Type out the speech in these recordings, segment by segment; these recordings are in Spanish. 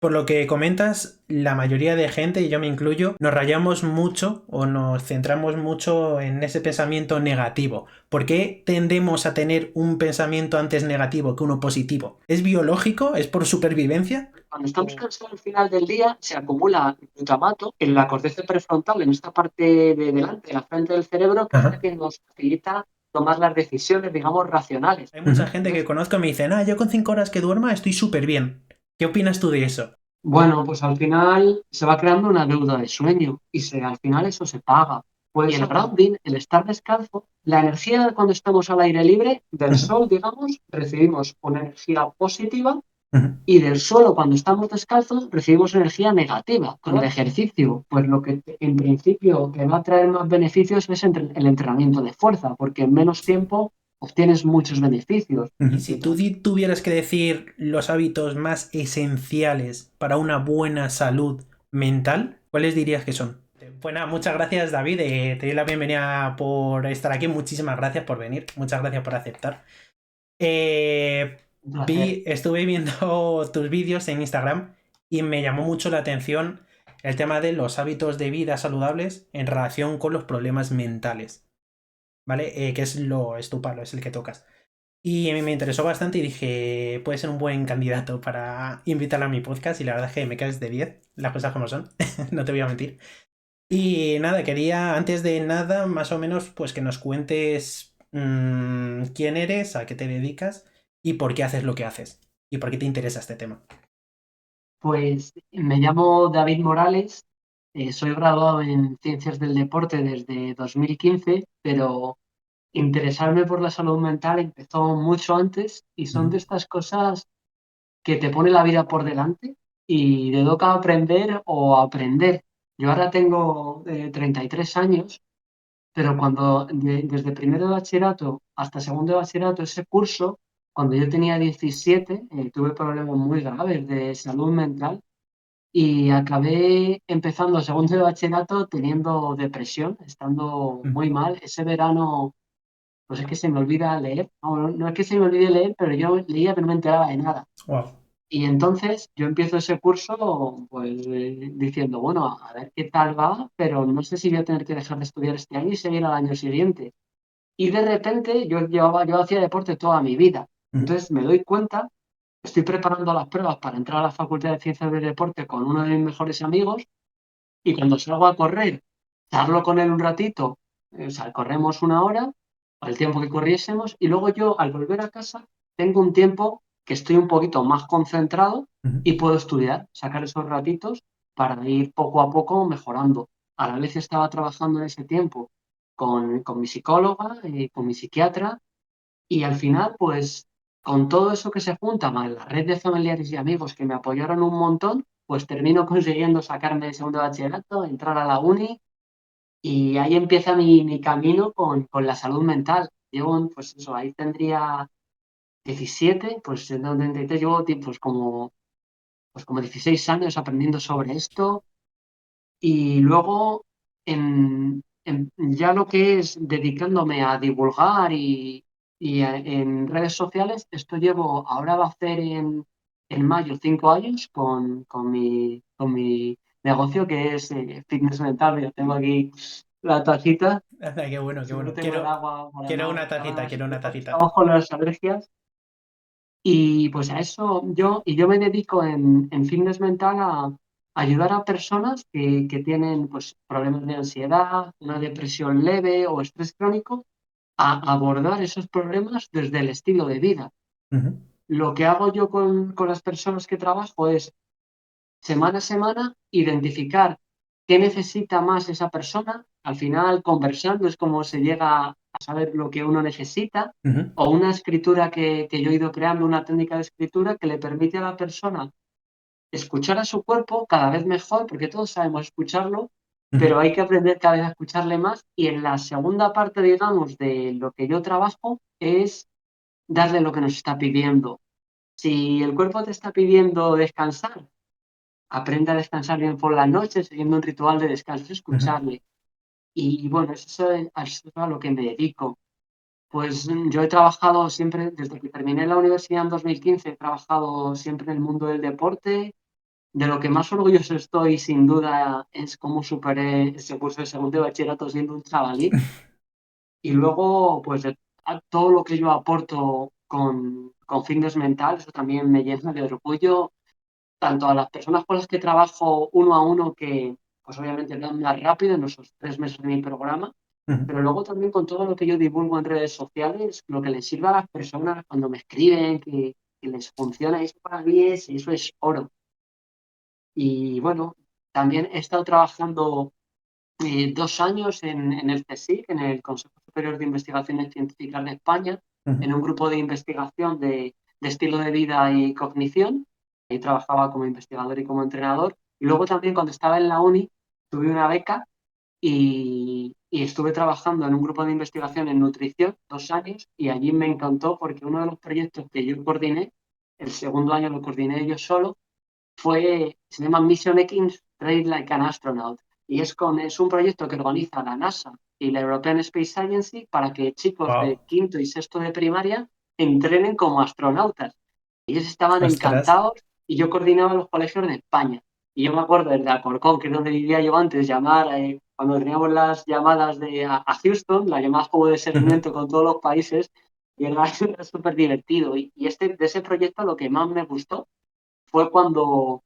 Por lo que comentas, la mayoría de gente, y yo me incluyo, nos rayamos mucho o nos centramos mucho en ese pensamiento negativo. ¿Por qué tendemos a tener un pensamiento antes negativo que uno positivo? ¿Es biológico? ¿Es por supervivencia? Cuando estamos cansados al final del día, se acumula glutamato en la corteza prefrontal, en esta parte de delante, de la frente del cerebro, que es la Ajá. que nos facilita tomar las decisiones, digamos, racionales. Hay mucha gente que Entonces, conozco y me dice, ah, yo con 5 horas que duerma estoy súper bien. ¿Qué opinas tú de eso? bueno, pues al final se va creando una deuda de sueño y al final eso se paga. Pues y el grounding, el estar descalzo, la energía cuando estamos al aire libre del Ujú, sol, digamos, recibimos una energía positiva. ujú. Y del suelo, cuando estamos descalzos, recibimos energía negativa. Con el ejercicio, pues lo que en principio te va a traer más beneficios es el entrenamiento de fuerza, porque en menos tiempo obtienes muchos beneficios. Y si tú tuvieras que decir los hábitos más esenciales para una buena salud mental, ¿cuáles dirías que son? Pues nada, muchas gracias David, te doy la bienvenida por estar aquí, muchísimas gracias por venir, muchas gracias por aceptar. Un placer. Estuve viendo tus vídeos en Instagram y me llamó mucho la atención el tema de los hábitos de vida saludables en relación con los problemas mentales, ¿vale? Que es tu palo, es el que tocas. Y a mí me interesó bastante y dije, puede ser un buen candidato para invitarla a mi podcast y la verdad es que me caes de 10 las cosas como son, no te voy a mentir. Y nada, quería antes de nada más o menos pues que nos cuentes quién eres, a qué te dedicas y por qué haces lo que haces y por qué te interesa este tema. Pues me llamo David Morales, soy graduado en Ciencias del Deporte desde 2015, pero interesarme por la salud mental empezó mucho antes y son Ujú, de estas cosas que te pone la vida por delante y te toca aprender o aprender. Yo ahora tengo 33 años, pero desde primero de bachillerato hasta segundo de bachillerato, ese curso, cuando yo tenía 17, tuve problemas muy graves de salud mental y acabé empezando segundo de bachillerato teniendo depresión, estando ujú. muy mal. Ese verano, pues es que se me olvida leer. No es que se me olvide leer, pero yo leía pero no me enteraba de nada. Wow. Y entonces yo empiezo ese curso pues diciendo, bueno, a ver qué tal va, pero no sé si voy a tener que dejar de estudiar este año y seguir al año siguiente. Y de repente yo hacía deporte toda mi vida. Ujú, Entonces me doy cuenta, estoy preparando las pruebas para entrar a la Facultad de Ciencias del Deporte con uno de mis mejores amigos y cuando salgo a correr, charlo con él un ratito, o sea, corremos una hora, al tiempo que corriésemos, y luego yo al volver a casa tengo un tiempo que estoy un poquito más concentrado ujú, y puedo estudiar, sacar esos ratitos para ir poco a poco mejorando. A la vez estaba trabajando en ese tiempo con mi psicóloga y con mi psiquiatra y al final, pues, con todo eso que se junta, más la red de familiares y amigos que me apoyaron un montón, pues termino consiguiendo sacarme de segundo de bachillerato, entrar a la uni y ahí empieza mi camino con la salud mental. Llevo, pues eso, ahí tendría 17, pues en 33 llevo pues como 16 años aprendiendo sobre esto y luego ya lo que es dedicándome a divulgar en redes sociales, esto llevo, ahora va a hacer en mayo 5 años con mi negocio que es fitness mental. Yo tengo aquí la tacita, Anda, qué bueno, qué siempre bueno. tengo el agua para Quiero una no, tacita, quiero una tacita. estamos con las alergias. Y pues a eso yo me dedico en fitness mental a ayudar a personas que tienen pues, problemas de ansiedad, una depresión leve o estrés crónico, a abordar esos problemas desde el estilo de vida. Ujú, Lo que hago yo con las personas que trabajo es semana a semana identificar qué necesita más esa persona. Al final, conversando es como se llega a saber lo que uno necesita, ujú, o una escritura que yo he ido creando, una técnica de escritura que le permite a la persona escuchar a su cuerpo cada vez mejor, porque todos sabemos escucharlo, ujú. pero hay que aprender cada vez a escucharle más. Y en la segunda parte, digamos, de lo que yo trabajo es darle lo que nos está pidiendo. Si el cuerpo te está pidiendo descansar, aprende a descansar bien por la noche, siguiendo un ritual de descanso, Ujú. escucharle. Y bueno, eso es a lo que me dedico. Pues yo he trabajado siempre, desde que terminé la universidad en 2015, he trabajado siempre en el mundo del deporte, De lo que más orgulloso estoy, sin duda, es cómo superé ese curso de segundo de bachillerato siendo un chavalín. Y luego, pues, a todo lo que yo aporto con fitness mental, eso también me llena de orgullo, tanto a las personas con las que trabajo uno a uno, que, pues, obviamente van más rápido en esos 3 meses de mi programa, Ujú. pero luego también con todo lo que yo divulgo en redes sociales, lo que les sirve a las personas cuando me escriben, que les funciona, eso para mí eso es oro. Y bueno, también he estado trabajando 2 años en el CSIC, en el Consejo Superior de Investigaciones Científicas de España, Ujú. en un grupo de investigación de estilo de vida y cognición. Ahí trabajaba como investigador y como entrenador. Y luego también cuando estaba en la uni tuve una beca y estuve trabajando en un grupo de investigación en nutrición 2 años y allí me encantó porque uno de los proyectos que yo coordiné, el segundo año lo coordiné yo solo, se llama Mission X Trade Like an Astronaut. Y es un proyecto que organiza la NASA y la European Space Agency para que chicos de Wow. quinto y sexto de primaria entrenen como astronautas. Ellos estaban Ostras. encantados y yo coordinaba los colegios de España. Y yo me acuerdo desde Alcorcón, que es donde vivía yo antes, llamar, cuando teníamos las llamadas a Houston, las llamadas como de Ujú. seguimiento con todos los países, y era súper divertido. De ese proyecto lo que más me gustó fue cuando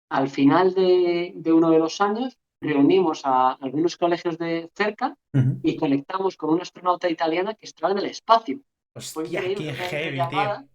al final de uno de los años reunimos a algunos colegios de cerca Ujú. y conectamos con una astronauta italiana que estaba en el espacio. Fue Hostia, increíble qué una heavy, tío. videollamada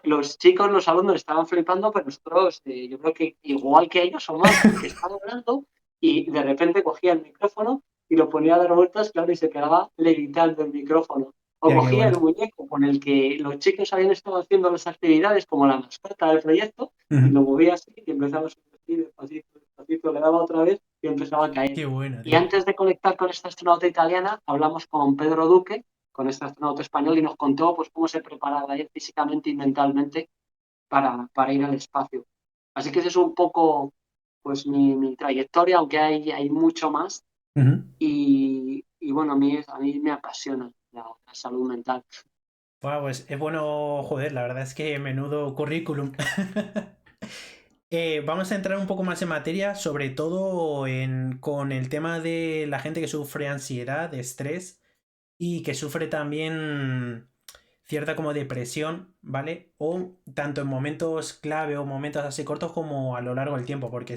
los chicos, los alumnos estaban flipando, pero nosotros, yo creo que igual que ellos o más, porque estaban hablando y de repente cogía el micrófono y lo ponía a dar vueltas, claro, y se quedaba levitando el micrófono. O Ya, qué cogía el bueno. muñeco con el que los chicos habían estado haciendo las actividades como la mascota del proyecto y Ujú. lo movía así y empezaba a subir despacito, despacito, le daba otra vez y empezaba a caer. Qué bueno, Y tío. antes de conectar con esta astronauta italiana, hablamos con Pedro Duque, con este astronauta español, y nos contó pues, cómo se preparaba él físicamente y mentalmente para ir al espacio. Así que esa es un poco pues, mi trayectoria, aunque hay mucho más. Ujú. Y bueno, a mí me apasiona la salud mental. Buah, pues es bueno, joder, la verdad es que menudo currículum. Vamos a entrar un poco más en materia, sobre todo con el tema de la gente que sufre ansiedad, estrés y que sufre también cierta como depresión, ¿vale? O tanto en momentos clave o momentos así cortos como a lo largo del tiempo, porque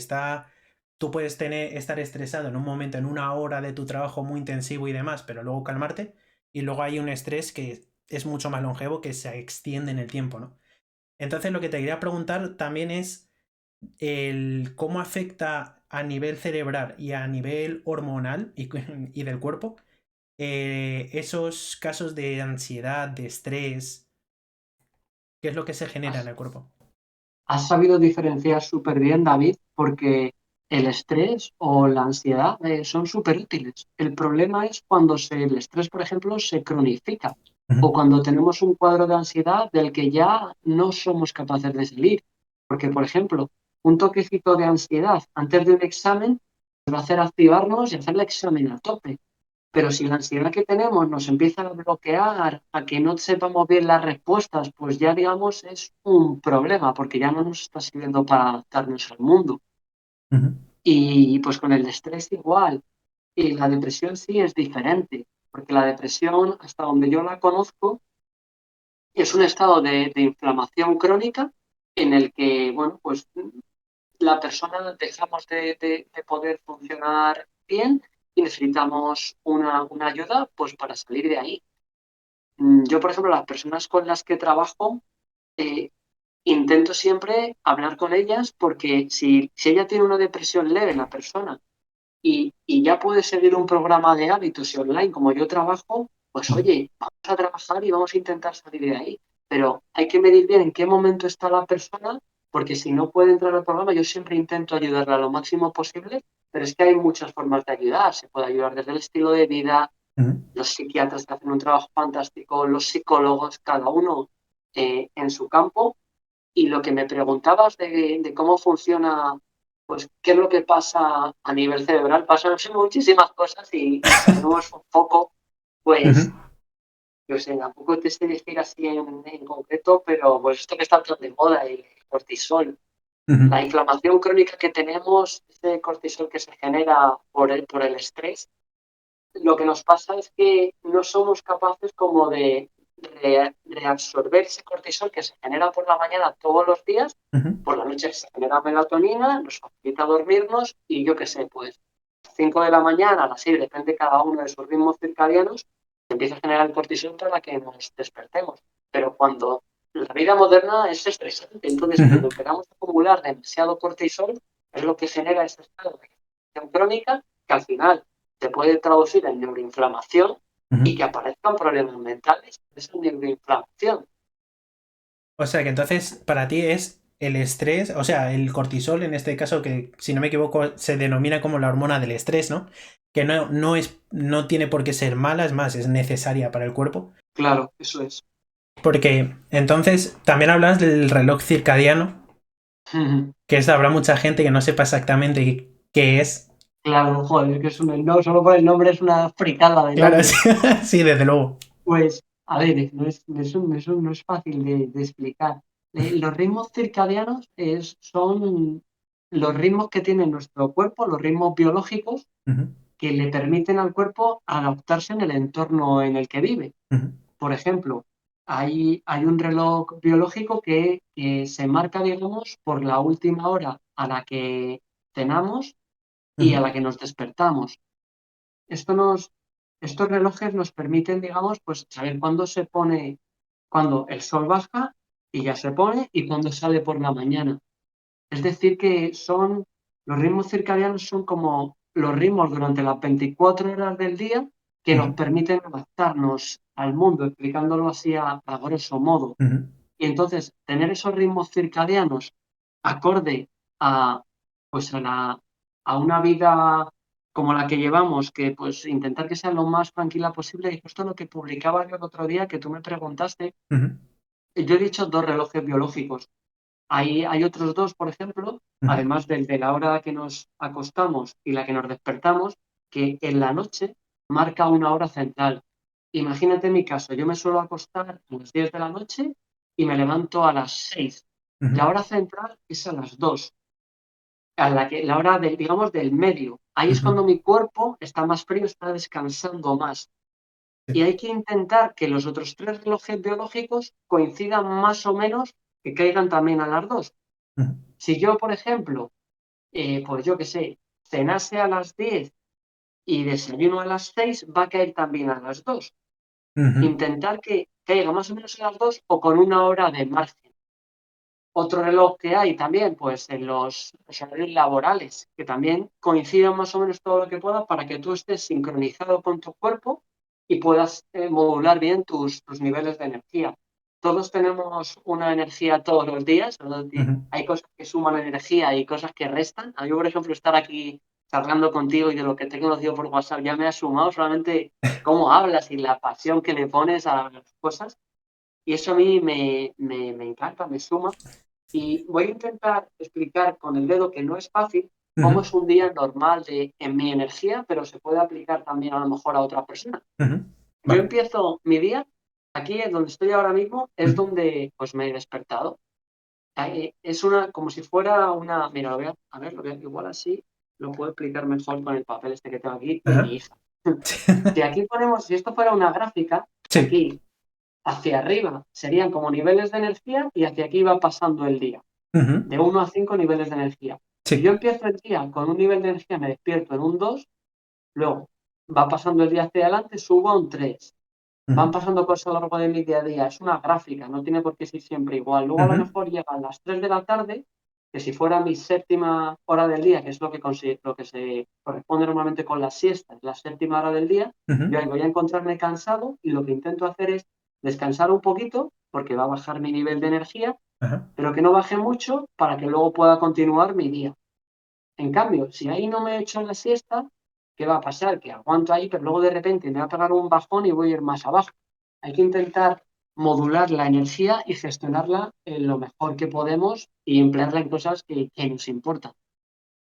tú puedes estar estresado en un momento, en una hora de tu trabajo muy intensivo y demás, pero luego calmarte, y luego hay un estrés que es mucho más longevo, que se extiende en el tiempo, ¿no? Entonces lo que te quería preguntar también es el cómo afecta a nivel cerebral y a nivel hormonal y del cuerpo esos casos de ansiedad, de estrés, qué es lo que se genera en Has, el cuerpo. has sabido diferenciar súper bien, David, porque el estrés o la ansiedad son súper útiles. El problema es cuando el estrés, por ejemplo, se cronifica Ujú. o cuando tenemos un cuadro de ansiedad del que ya no somos capaces de salir. Porque, por ejemplo, un toquecito de ansiedad antes de un examen nos va a hacer activarnos y hacer el examen a tope. Pero si la ansiedad que tenemos nos empieza a bloquear, a que no sepamos bien las respuestas, pues ya digamos es un problema, porque ya no nos está sirviendo para adaptarnos al mundo. Ujú. Y pues con el estrés igual. Y la depresión sí es diferente, porque la depresión, hasta donde yo la conozco, es un estado de inflamación crónica en el que, bueno, pues la persona dejamos de poder funcionar bien y necesitamos una ayuda pues para salir de ahí. Yo, por ejemplo, las personas con las que trabajo, eh, intento siempre hablar con ellas porque si ella tiene una depresión leve, la persona, y ya puede seguir un programa de hábitos y online como yo trabajo, pues Ujú. oye, vamos a trabajar y vamos a intentar salir de ahí. Pero hay que medir bien en qué momento está la persona, porque si no puede entrar al programa, yo siempre intento ayudarla lo máximo posible, pero es que hay muchas formas de ayudar. Se puede ayudar desde el estilo de vida, Ujú. los psiquiatras que hacen un trabajo fantástico, los psicólogos, cada uno en su campo. Y lo que me preguntabas de cómo funciona, pues qué es lo que pasa a nivel cerebral, pasan muchísimas cosas y si tenemos un foco, pues, Ujú. yo sé, tampoco te sé decir así en concreto, pero pues esto que está tan de moda, el cortisol. Ujú, La inflamación crónica que tenemos, ese cortisol que se genera por el estrés, lo que nos pasa es que no somos capaces como de reabsorber ese cortisol que se genera por la mañana todos los días, ujú, por la noche se genera melatonina, nos facilita dormirnos y yo qué sé, pues a las 5 de la mañana, a las 6, depende cada uno de sus ritmos circadianos, se empieza a generar el cortisol para que nos despertemos. Pero cuando la vida moderna es estresante, entonces ujú. cuando empezamos a acumular demasiado cortisol, es lo que genera ese estado de inflamación crónica que al final se puede traducir en neuroinflamación y Ujú. que aparezcan problemas mentales de esa neuroinflamación. O sea que entonces para ti es el estrés, o sea, el cortisol en este caso, que si no me equivoco se denomina como la hormona del estrés, ¿no? Que no tiene por qué ser mala, es más, es necesaria para el cuerpo. Claro, eso es. Porque entonces también hablas del reloj circadiano, que habrá mucha gente que no sepa exactamente qué es. Claro, joder, que es no, solo por el nombre es una fricada de Claro, nombre. sí, sí, desde luego. Pues, a ver, no es fácil de explicar. Los ritmos circadianos son los ritmos que tiene nuestro cuerpo, los ritmos biológicos Ujú, que le permiten al cuerpo adaptarse en el entorno en el que vive. ujú, Por ejemplo, hay un reloj biológico que se marca, digamos, por la última hora a la que cenamos y a ujú, la que nos despertamos. Esto nos, Estos relojes nos permiten, digamos, pues saber cuándo el sol baja y ya se pone y cuándo sale por la mañana. Es decir, los ritmos circadianos son como los ritmos durante las 24 horas del día que nos ujú, permiten adaptarnos al mundo, explicándolo así a grosso modo. ujú, Y entonces, tener esos ritmos circadianos acorde a, pues a una vida como la que llevamos, que pues intentar que sea lo más tranquila posible, y justo lo que publicaba yo el otro día, que tú me preguntaste, ujú, yo he dicho dos relojes biológicos. Hay otros dos, por ejemplo, ujú, además del de la hora que nos acostamos y la que nos despertamos, que en la noche marca una hora central. Imagínate mi caso, yo me suelo acostar a las 10 de la noche y me levanto a las 6. ujú, La hora central es a las 2, la hora digamos, del medio. Ahí es ujú. cuando mi cuerpo está más frío, está descansando más. Sí, Y hay que intentar que los otros tres relojes biológicos coincidan más o menos, que caigan también a las 2. ujú, Si yo, por ejemplo, pues yo qué sé, cenase a las 10 y desayuno a las 6, va a caer también a las 2. ujú, Intentar que caiga más o menos a las 2 o con una hora de margen. Otro reloj que hay también, pues en los horarios laborales, que también coincidan más o menos todo lo que pueda para que tú estés sincronizado con tu cuerpo y puedas modular bien tus niveles de energía. Todos tenemos una energía todos los días, ¿no? ujú. Hay cosas que suman energía y cosas que restan. A mí, por ejemplo, estar aquí charlando contigo y de lo que te he conocido por WhatsApp ya me ha sumado solamente cómo hablas y la pasión que le pones a las cosas. Y eso a mí me encanta, me suma. Y voy a intentar explicar con el dedo, que no es fácil, cómo Ujú, es un día normal en mi energía, pero se puede aplicar también a lo mejor a otra persona. ujú. Yo Vale. empiezo mi día, aquí en donde estoy ahora mismo, es Ujú, donde pues me he despertado. Como si fuera mira, a ver, igual así lo puedo explicar mejor con el papel este que tengo aquí de mi ajá. hija. Si esto fuera una gráfica, Sí. aquí hacia arriba serían como niveles de energía y hacia aquí va pasando el día Ujú, de 1 a 5 niveles de energía. Si sí. yo empiezo el día con un nivel de energía, me despierto en un 2, luego va pasando el día hacia adelante, subo a un 3. Ujú, Van pasando cosas a lo largo de mi día a día. Es una gráfica, no tiene por qué ser siempre igual. Luego a lo ujú, mejor llegan las 3 de la tarde, que si fuera mi séptima hora del día, que es lo que se corresponde normalmente con la siesta, es la séptima hora del día, ujú, yo ahí voy a encontrarme cansado y lo que intento hacer es descansar un poquito, porque va a bajar mi nivel de energía, ajá. pero que no baje mucho para que luego pueda continuar mi día. En cambio, si ahí no me he hecho la siesta, ¿qué va a pasar? Que aguanto ahí, pero luego de repente me va a pegar un bajón y voy a ir más abajo. Hay que intentar modular la energía y gestionarla en lo mejor que podemos y emplearla en cosas que nos importan.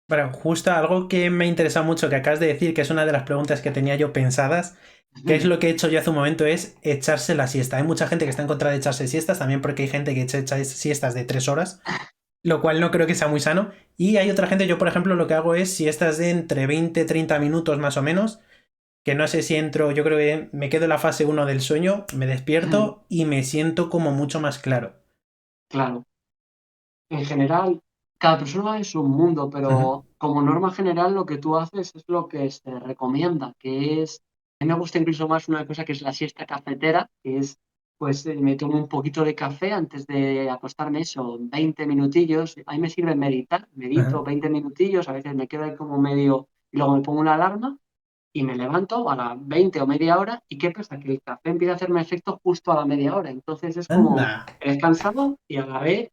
Bueno, justo algo que me interesa mucho que acabas de decir, que es una de las preguntas que tenía yo pensadas, que es lo que he hecho yo hace un momento, es echarse la siesta. Hay mucha gente que está en contra de echarse siestas, también porque hay gente que echa siestas de 3 horas. lo cual no creo que sea muy sano. Y hay otra gente, yo por ejemplo lo que hago es siestas de entre 20 30 minutos más o menos, que no sé si entro, yo creo que me quedo en la fase uno del sueño, me despierto y me siento como mucho más claro. Claro. En general, cada persona es un mundo, Ujú, pero como norma general lo que tú haces es lo que se recomienda, que es, a mí me gusta incluso más una cosa que es la siesta cafetera, que es, pues me tomo un poquito de café antes de acostarme, eso, 20 minutillos, a mí me sirve meditar, medito ajá, 20 minutillos, a veces me quedo ahí como medio, y luego me pongo una alarma y me levanto a las 20 o media hora, ¿y qué pasa? Que el café empieza a hacerme efecto justo a la media hora, entonces es como, anda. he descansado y a la vez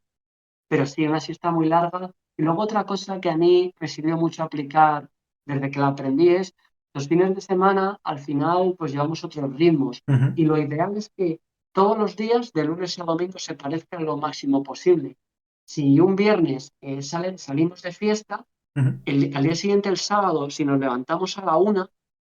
pero sí, una siesta muy larga. Y luego otra cosa que a mí me sirvió mucho aplicar desde que la aprendí es, los fines de semana al final pues llevamos otros ritmos Ujú, y lo ideal es que todos los días de lunes a domingo se parezcan lo máximo posible. Si un viernes salimos de fiesta, ujú, al día siguiente, el sábado, si nos levantamos a la una,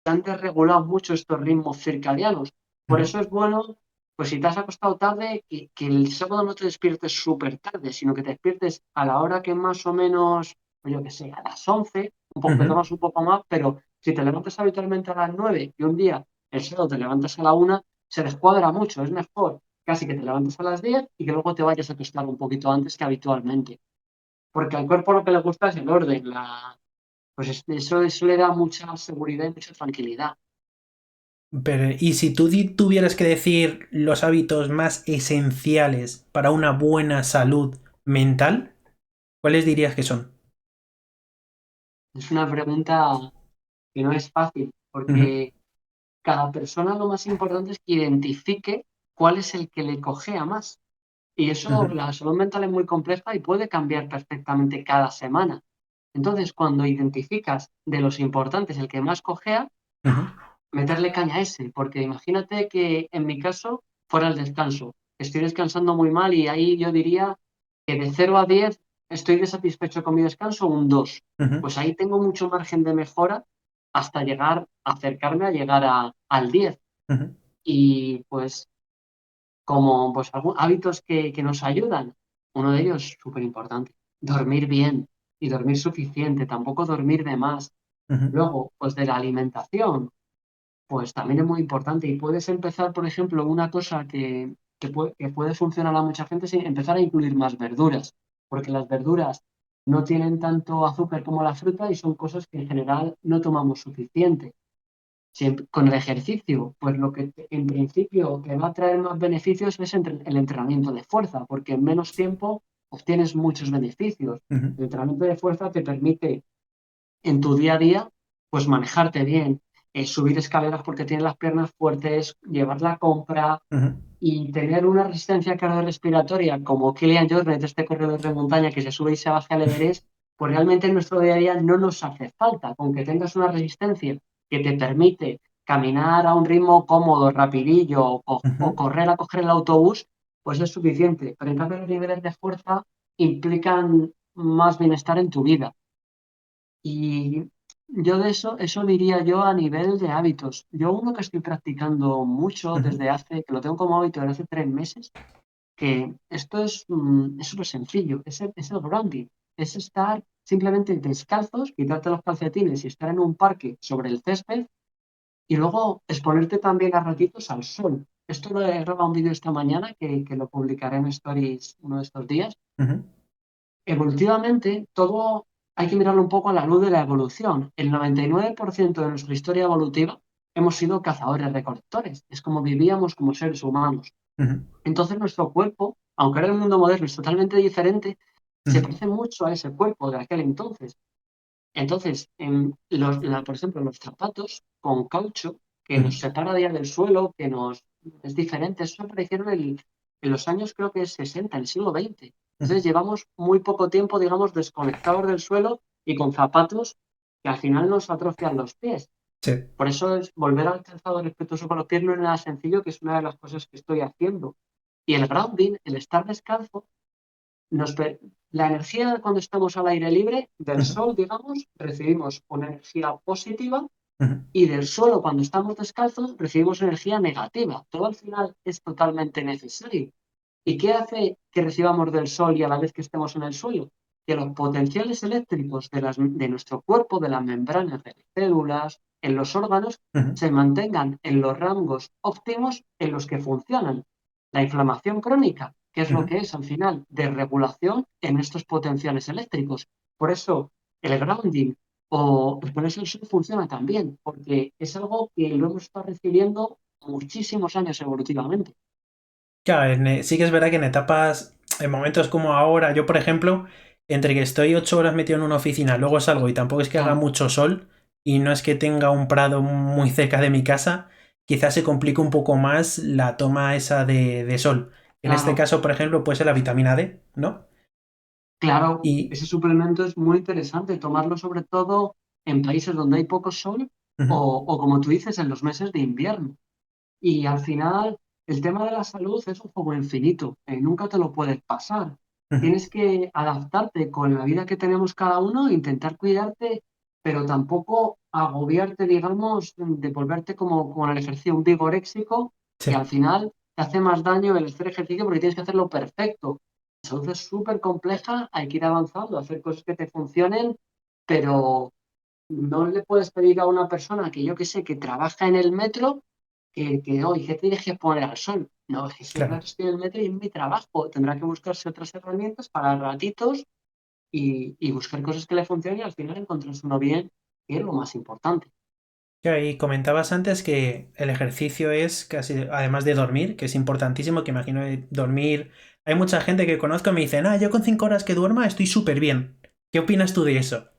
se han desregulado mucho estos ritmos circadianos. Por ujú, eso es bueno, pues si te has acostado tarde, que el sábado no te despiertes súper tarde, sino que te despiertes a la hora que más o menos, pues yo que sé, a las 11 un poco, te ujú. tomas un poco más, pero si te levantas habitualmente a las 9 y un día el sábado te levantas a la una, se descuadra mucho, es mejor casi que te levantes a las 10 y que luego te vayas a acostar un poquito antes que habitualmente. Porque al cuerpo lo que le gusta es el orden, pues eso le da mucha seguridad y mucha tranquilidad. Pero, ¿y si tú tuvieras que decir los hábitos más esenciales para una buena salud mental, cuáles dirías que son? Es una pregunta que no es fácil, Ujú, porque cada persona lo más importante es que identifique cuál es el que le cojea más. Y eso, ujú, la salud mental es muy compleja y puede cambiar perfectamente cada semana. Entonces, cuando identificas de los importantes el que más cojea, ujú, meterle caña a ese, porque imagínate que en mi caso fuera el descanso. Estoy descansando muy mal y ahí yo diría que de 0 a 10 estoy desatisfecho con mi descanso, un 2. ujú, Pues ahí tengo mucho margen de mejora hasta llegar, acercarme a llegar al 10. ujú, Y pues como pues, hábitos que nos ayudan, uno de ellos súper importante, dormir bien y dormir suficiente, tampoco dormir de más. ujú, Luego, pues de la alimentación. Pues también es muy importante y puedes empezar, por ejemplo, una cosa que puede funcionar a mucha gente es empezar a incluir más verduras, porque las verduras no tienen tanto azúcar como la fruta y son cosas que en general no tomamos suficiente. Con el ejercicio, pues lo que en principio te va a traer más beneficios es el entrenamiento de fuerza, porque en menos tiempo obtienes muchos beneficios. ujú, El entrenamiento de fuerza te permite en tu día a día, pues manejarte bien, subir escaleras porque tienes las piernas fuertes, llevar la compra ujú, y tener una resistencia cardiorrespiratoria como Kilian Jornet, este corredor de montaña que se sube y se baja al Everest, pues realmente en nuestro día a día no nos hace falta. Con que tengas una resistencia que te permite caminar a un ritmo cómodo, rapidillo o ujú. correr a coger el autobús, pues es suficiente. Pero en cambio los niveles de fuerza implican más bienestar en tu vida. Y yo de eso diría yo a nivel de hábitos. Yo uno que estoy practicando mucho Ujú, desde hace, que lo tengo como hábito desde hace 3 meses, que esto es súper sencillo, es el grounding. Es estar simplemente descalzos, quitarte los calcetines y estar en un parque sobre el césped y luego exponerte también a ratitos al sol. Esto lo he grabado un vídeo esta mañana que lo publicaré en Stories uno de estos días. ujú, Evolutivamente, todo hay que mirarlo un poco a la luz de la evolución. El 99% de nuestra historia evolutiva hemos sido cazadores-recolectores. Es como vivíamos como seres humanos. ujú, Entonces, nuestro cuerpo, aunque ahora el mundo moderno es totalmente diferente, se ujú, parece mucho a ese cuerpo de aquel entonces. Entonces, por ejemplo, los zapatos con caucho que ujú, nos separa ya del suelo, es diferente, eso aparecieron en los años creo que es 60, el siglo XX. ujú. Entonces llevamos muy poco tiempo, digamos, desconectados del suelo y con zapatos que al final nos atrofian los pies. Sí. Por eso es volver al calzado respetuoso con los pies no es nada sencillo, que es una de las cosas que estoy haciendo. Y el grounding, el estar descalzo, nos, per- la energía cuando estamos al aire libre del Ujú, sol, digamos, recibimos una energía positiva ujú, y del suelo cuando estamos descalzos recibimos energía negativa. Todo al final es totalmente necesario. ¿Y qué hace que recibamos del sol y a la vez que estemos en el suelo? Que los potenciales eléctricos de nuestro cuerpo, de las membranas de las células, en los órganos, Ujú, se mantengan en los rangos óptimos en los que funcionan. La inflamación crónica, que es lo ujú. que es al final, de regulación en estos potenciales eléctricos. Por eso el grounding o el ponerse el sol funciona también, porque es algo que lo hemos estado recibiendo muchísimos años evolutivamente. Claro, sí que es verdad que en etapas, en momentos como ahora, yo por ejemplo, entre que estoy 8 horas metido en una oficina, luego salgo y tampoco es que haga Claro, mucho sol y no es que tenga un prado muy cerca de mi casa, quizás se complique un poco más la toma esa de sol. En este claro. caso, por ejemplo, puede ser la vitamina D, ¿no? Claro, Y... ese suplemento es muy interesante tomarlo sobre todo en países donde hay poco sol Ujú, o como tú dices, en los meses de invierno. Y al final, el tema de la salud es un juego infinito, nunca te lo puedes pasar. ujú. Tienes que adaptarte con la vida que tenemos cada uno, intentar cuidarte, pero tampoco agobiarte, digamos, de volverte como con el ejercicio un vigoréxico, que Sí, al final te hace más daño el hacer ejercicio porque tienes que hacerlo perfecto. La salud es súper compleja, hay que ir avanzando, hacer cosas que te funcionen, pero no le puedes pedir a una persona que yo que sé, que trabaja en el metro, oye, ¿qué tienes que poner al sol? No, es que si ahora claro. que estoy en el metro y en mi trabajo, tendrá que buscarse otras herramientas para ratitos y buscar cosas que le funcionen y al final encontrarse uno bien, que es lo más importante. Ya, y comentabas antes que el ejercicio es casi, además de dormir, que es importantísimo, que imagino dormir. Hay mucha gente que conozco y me dicen, yo con 5 horas que duerma estoy súper bien. ¿Qué opinas tú de eso?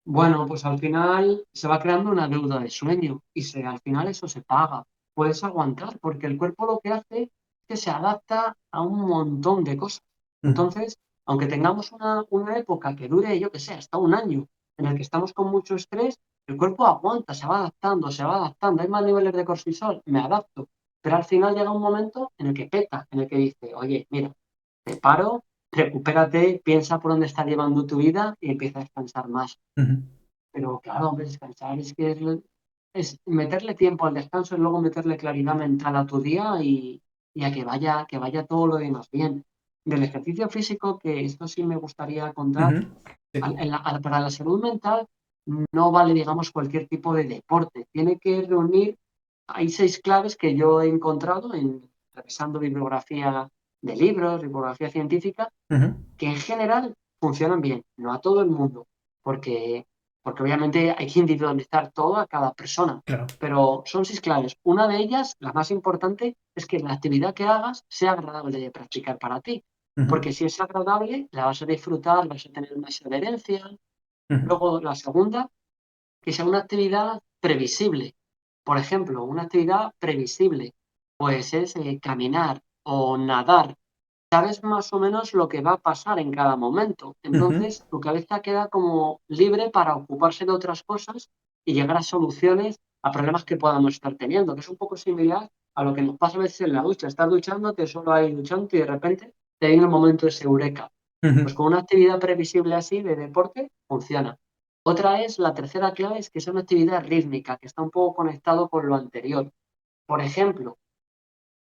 Bueno, pues al final se va creando una deuda de sueño y al final eso se paga. Puedes aguantar porque el cuerpo lo que hace es que se adapta a un montón de cosas. Ujú, Entonces, aunque tengamos una época que dure, yo que sé, hasta un año, en el que estamos con mucho estrés, el cuerpo aguanta, se va adaptando, se va adaptando. Hay más niveles de cortisol, me adapto. Pero al final llega un momento en el que peta, en el que dice, oye, mira, te paro, recupérate, piensa por dónde estás llevando tu vida y empieza a descansar más. ujú, Pero claro, hombre, descansar es que es meterle tiempo al descanso y luego meterle claridad mental a tu día y a que vaya todo lo demás bien. Del ejercicio físico, que esto sí me gustaría contar, ujú. Sí. para la salud mental no vale, digamos, cualquier tipo de deporte. Tiene que reunir, hay 6 claves que yo he encontrado revisando bibliografía de libros, bibliografía científica, Ujú, que en general funcionan bien, no a todo el mundo, porque, porque obviamente hay que individualizar todo a cada persona, claro. pero son 6 claves. Una de ellas, la más importante, es que la actividad que hagas sea agradable de practicar para ti, Ujú, porque si es agradable, la vas a disfrutar, vas a tener más adherencia. ujú, Luego, la segunda, que sea una actividad previsible. Por ejemplo, una actividad previsible, pues es caminar o nadar. Sabes más o menos lo que va a pasar en cada momento. ujú, Entonces, tu cabeza queda como libre para ocuparse de otras cosas y llegar a soluciones a problemas que podamos estar teniendo, que es un poco similar a lo que nos pasa a veces en la ducha. Estás duchando, te solo hay duchando y de repente te viene el momento de ese eureka. ujú, Pues con una actividad previsible así de deporte funciona. Otra es, la tercera clave es que sea una actividad rítmica, que está un poco conectado con lo anterior. Por ejemplo,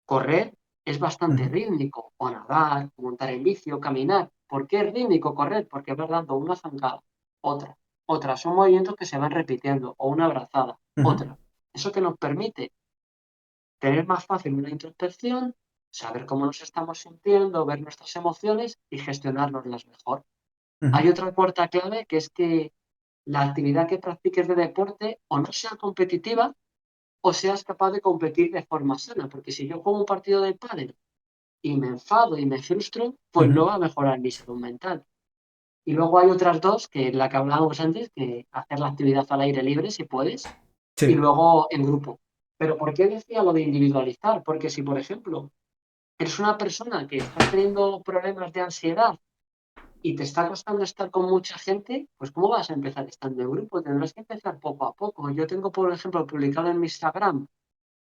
correr es bastante ujú, rítmico, o nadar, o montar en bici, o caminar. ¿Por qué es rítmico correr? Porque vas dando una zancada, otra, otra. Son movimientos que se van repitiendo, o una abrazada, ujú, otra. Eso que nos permite tener más fácil una introspección, saber cómo nos estamos sintiendo, ver nuestras emociones y gestionarnoslas mejor. ujú, Hay otra cuarta clave que es que la actividad que practiques de deporte o no sea competitiva o seas capaz de competir de forma sana, porque si yo juego un partido de pádel y me enfado y me frustro, pues ujú. no va a mejorar mi salud mental. Y luego hay otras dos, que la que hablábamos antes, que hacer la actividad al aire libre si puedes, y Sí. luego en grupo. Pero ¿por qué decía lo de individualizar? Porque si, por ejemplo, eres una persona que estás teniendo problemas de ansiedad y te está costando estar con mucha gente, pues ¿cómo vas a empezar estando en grupo? Tendrás que empezar poco a poco. Yo tengo, por ejemplo, publicado en mi Instagram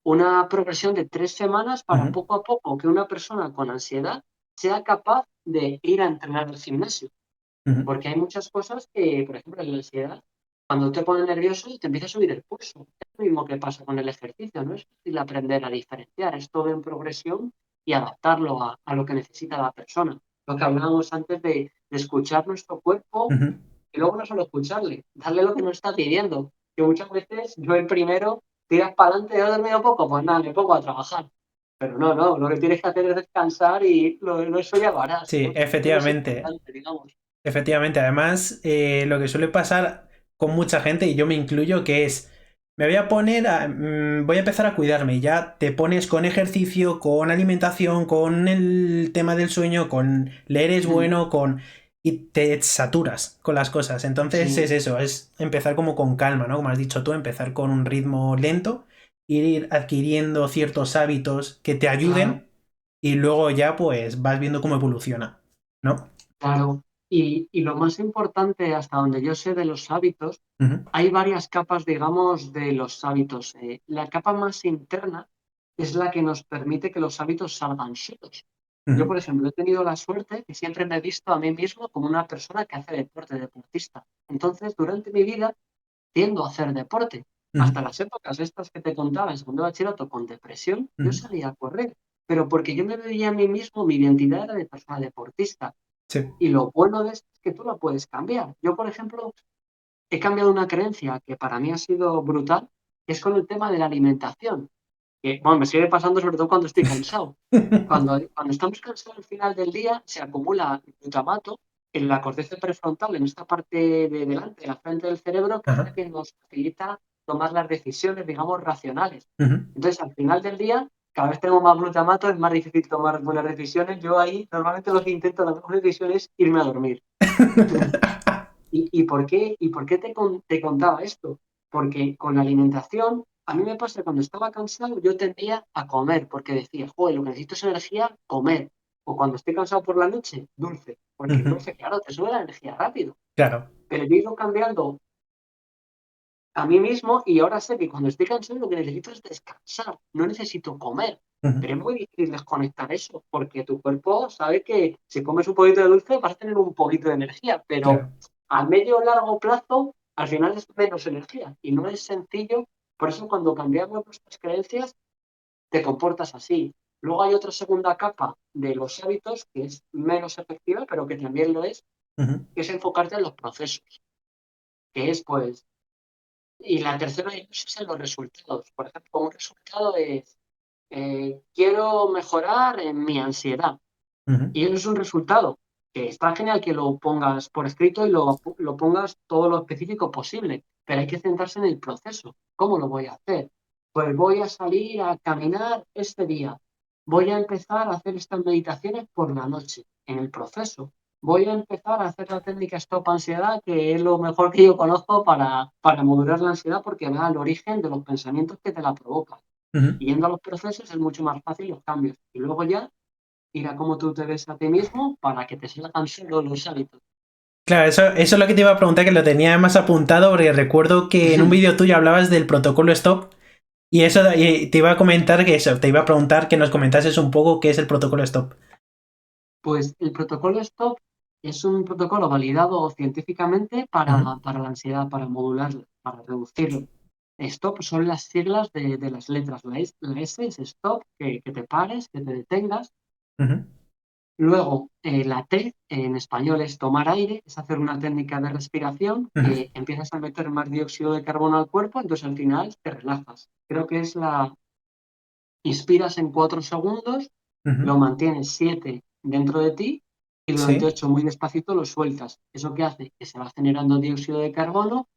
una progresión de 3 semanas para Ujú, poco a poco que una persona con ansiedad sea capaz de ir a entrenar al gimnasio. ujú, Porque hay muchas cosas que, por ejemplo, en la ansiedad, cuando te pone nervioso, te empieza a subir el pulso. Es lo mismo que pasa con el ejercicio, no es fácil aprender a diferenciar, es todo en progresión y adaptarlo a lo que necesita la persona. Lo que hablábamos antes de escuchar nuestro cuerpo Ujú. y luego no solo escucharle, darle lo que nos está pidiendo. Que muchas veces yo el primero tiras para adelante, ¿he dormido poco? Pues nada, me pongo a trabajar. Pero no, lo que tienes que hacer es descansar y eso ya lo harás, Sí, ¿no? Eso no es efectivamente. importante, digamos. Efectivamente. Además, lo que suele pasar con mucha gente, y yo me incluyo, que es, me voy a poner voy a empezar a cuidarme. Ya te pones con ejercicio, con alimentación, con el tema del sueño, con leer es Mm, bueno, y te saturas con las cosas. Entonces es sí, eso, es empezar como con calma, ¿no? Como has dicho tú, empezar con un ritmo lento, ir adquiriendo ciertos hábitos que te claro. ayuden y luego ya pues vas viendo cómo evoluciona, ¿no? Claro, y lo más importante, hasta donde yo sé de los hábitos, Ujú, hay varias capas, digamos, de los hábitos. La capa más interna es la que nos permite que los hábitos salgan solos. Yo, ujú, por ejemplo, he tenido la suerte que siempre me he visto a mí mismo como una persona que hace deporte, deportista. Entonces, durante mi vida tiendo a hacer deporte. ujú, Hasta las épocas estas que te contaba en segundo de bachillerato con depresión, yo ujú. salía a correr, pero porque yo me veía a mí mismo, mi identidad era de persona deportista. Sí. Y lo bueno de esto es que tú la puedes cambiar. Yo, por ejemplo, he cambiado una creencia que para mí ha sido brutal, que es con el tema de la alimentación. Que, bueno, me sigue pasando sobre todo cuando estoy cansado. Cuando estamos cansados al final del día, se acumula glutamato en la corteza prefrontal, en esta parte de delante, de la frente del cerebro, que hace Ajá. que nos facilita tomar las decisiones, digamos, racionales. Ujú. Entonces, al final del día, cada vez tengo más glutamato, es más difícil tomar buenas decisiones. Yo ahí, normalmente lo que intento, la mejor decisión es irme a dormir. ¿Y por qué te contaba esto? Porque con la alimentación, a mí me pasa que cuando estaba cansado, yo tendía a comer, porque decía, joder, lo que necesito es energía, comer. O cuando estoy cansado por la noche, dulce. Porque el Ujú. dulce, claro, te sube la energía rápido. Claro. Pero yo he ido cambiando a mí mismo y ahora sé que cuando estoy cansado lo que necesito es descansar, no necesito comer. Ujú. Pero es muy difícil desconectar eso, porque tu cuerpo sabe que si comes un poquito de dulce vas a tener un poquito de energía, pero Claro. a medio o largo plazo al final es menos energía y no es sencillo. Por eso cuando cambiamos nuestras creencias te comportas así. Luego hay otra segunda capa de los hábitos que es menos efectiva, pero que también lo Ujú. que es enfocarte en los procesos, que es pues y la tercera de ellos es en los resultados. Por ejemplo, un resultado es, quiero mejorar en mi ansiedad. Ujú. Y eso es un resultado que está genial que lo pongas por escrito y lo pongas todo lo específico posible, pero hay que centrarse en el proceso. ¿Cómo lo voy a hacer? Pues voy a salir a caminar este día. Voy a empezar a hacer estas meditaciones por la noche, en el proceso. Voy a empezar a hacer la técnica Stop Ansiedad, que es lo mejor que yo conozco para modular la ansiedad porque va al origen de los pensamientos que te la provocan. Ujú. Y yendo a los procesos es mucho más fácil los cambios. Y luego ya ir a cómo tú te ves a ti mismo para que te salgan solo los hábitos. Claro, eso es lo que te iba a preguntar, que lo tenía más apuntado, porque recuerdo que en un vídeo tuyo hablabas del protocolo STOP, y eso y te iba a comentar que eso, te iba a preguntar que nos comentases un poco qué es el protocolo STOP. Pues el protocolo STOP es un protocolo validado científicamente Ujú. para la ansiedad, para modularla, para reducirlo. STOP son las siglas de las letras. La S es stop, que te pares, que te detengas. Ujú. Luego, la T en español es tomar aire, es hacer una técnica de respiración Ujú. que empiezas a meter más dióxido de carbono al cuerpo, entonces al final te relajas. Creo que es inspiras en 4 segundos, Ujú. lo mantienes 7 dentro de ti y durante Sí. 8 muy despacito lo sueltas. ¿Eso qué hace? Que se va generando dióxido de carbono,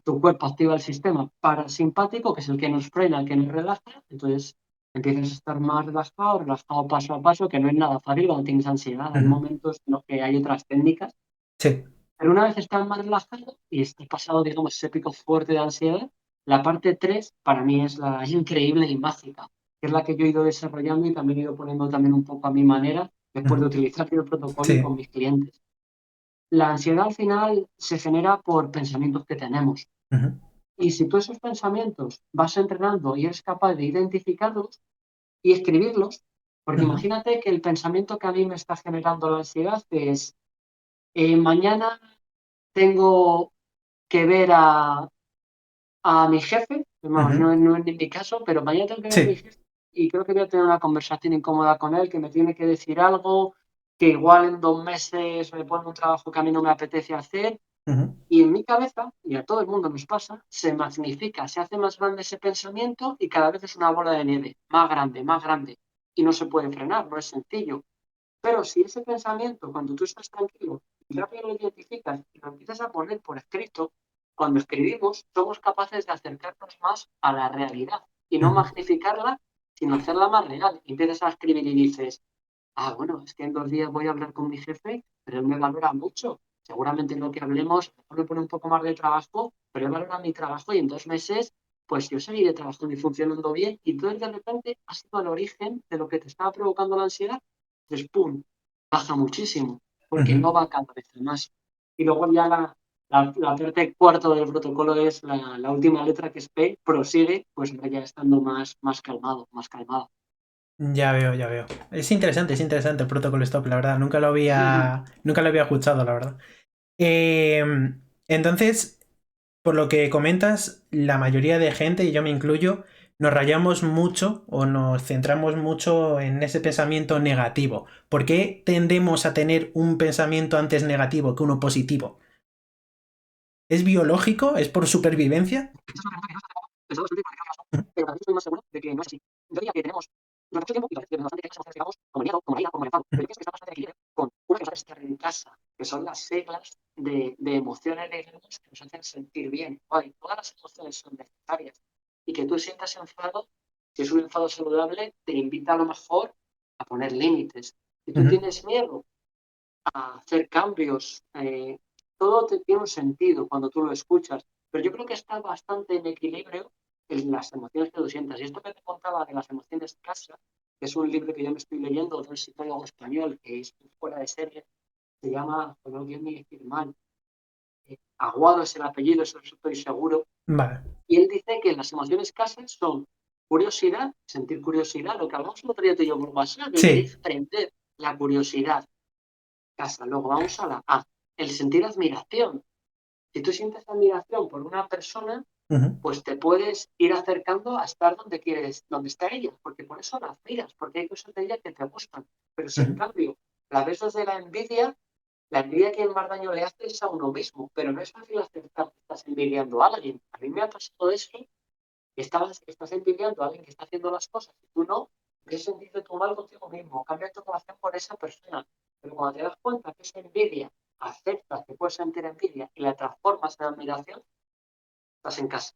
tu cuerpo activa el sistema parasimpático, que es el que nos frena, el que nos relaja, entonces empiezas a estar más relajado, relajado paso a paso, que no es nada fácil cuando tienes ansiedad. Hay Ujú. momentos en los que hay otras técnicas, Sí. pero una vez estás más relajado y estás pasado, digamos, ese pico fuerte de ansiedad, la parte 3 para mí es la increíble y mágica, que es la que yo he ido desarrollando y también he ido poniendo también un poco a mi manera después de Ujú. utilizar el protocolo y Sí. con mis clientes. La ansiedad al final se genera por pensamientos que tenemos. Ujú. Y si tú esos pensamientos vas entrenando y eres capaz de identificarlos y escribirlos, porque Ujú. imagínate que el pensamiento que a mí me está generando la ansiedad es, mañana tengo que ver a mi jefe, vamos, Ujú. no es ni mi caso, pero mañana tengo que ver a mi Sí. jefe y creo que voy a tener una conversación incómoda con él, que me tiene que decir algo, que igual en 2 meses me pone un trabajo que a mí no me apetece hacer. Ujú, Y en mi cabeza, y a todo el mundo nos pasa, se magnifica, se hace más grande ese pensamiento y cada vez es una bola de nieve, más grande. Y no se puede frenar, no es sencillo. Pero si ese pensamiento, cuando tú estás tranquilo, rápido lo identificas y lo empiezas a poner por escrito, cuando escribimos somos capaces de acercarnos más a la realidad y no ujú. magnificarla, sino hacerla más real. Y empiezas a escribir y dices, bueno, es que en 2 días voy a hablar con mi jefe, pero él me valora mucho. Seguramente en lo que hablemos, a lo mejor me pone un poco más de trabajo, pero él valora mi trabajo y en 2 meses, pues yo seguiré trabajando y funcionando bien. Y entonces de repente ha sido el origen de lo que te estaba provocando la ansiedad. Entonces, ¡pum! Baja muchísimo, porque Ujú. no va cada vez más. Y luego ya la parte cuarto del protocolo es la última letra que es P, prosigue, pues ya estando más calmado, más calmado. Ya veo, ya veo. Es interesante el protocolo stop, la verdad. Nunca lo había escuchado, la verdad. Eh, entonces, por lo que comentas, la mayoría de gente, y yo me incluyo, nos rayamos mucho o nos centramos mucho en ese pensamiento negativo. ¿Por qué tendemos a tener un pensamiento antes negativo que uno positivo? ¿Es biológico? ¿Es por supervivencia? Pensaba bastante porque creo que razón, pero cada vez estoy más seguro de que no es así. Yo diría que tenemos durante mucho tiempo, y parece bastante que las emociones, digamos, como el miedo, como la ira, como el enfado, pero yo pienso que está bastante en equilibrio con una cosa que es estar en casa, que son las siglas de emociones, digamos, que nos hacen sentir bien. Vale, todas las emociones son necesarias y que tú sientas enfado, si es un enfado saludable, te invita a lo mejor a poner límites. Si tú Ujú, tienes miedo a hacer cambios. Todo tiene un sentido cuando tú lo escuchas, pero yo creo que está bastante en equilibrio en las emociones que tú sientas. Y esto que te contaba de las emociones de casa, que es un libro que yo me estoy leyendo de un psicólogo español que es fuera de serie, se llama, pues no quiero ni decir mal, Aguado es el apellido, eso estoy seguro, vale. y él dice que las emociones casas son curiosidad, sentir curiosidad, lo que hablamos el otro día tú y yo por WhatsApp, de querer Sí. aprender la curiosidad casa. Luego vamos a la A, el sentir admiración. Si tú sientes admiración por una persona, Ujú, pues te puedes ir acercando a estar donde quieres, donde está ella, porque por eso la admiras, porque hay cosas de ella que te gustan. Pero si en ujú, cambio la ves desde la envidia quien más daño le hace es a uno mismo, pero no es fácil aceptar que estás envidiando a alguien. A mí me ha pasado eso, que estás envidiando a alguien que está haciendo las cosas y tú no, que es sentirte tú mal contigo mismo, cambia tu relación con esa persona. Pero cuando te das cuenta que esa envidia, aceptas que puedes sentir envidia y la transformas en admiración, estás en casa.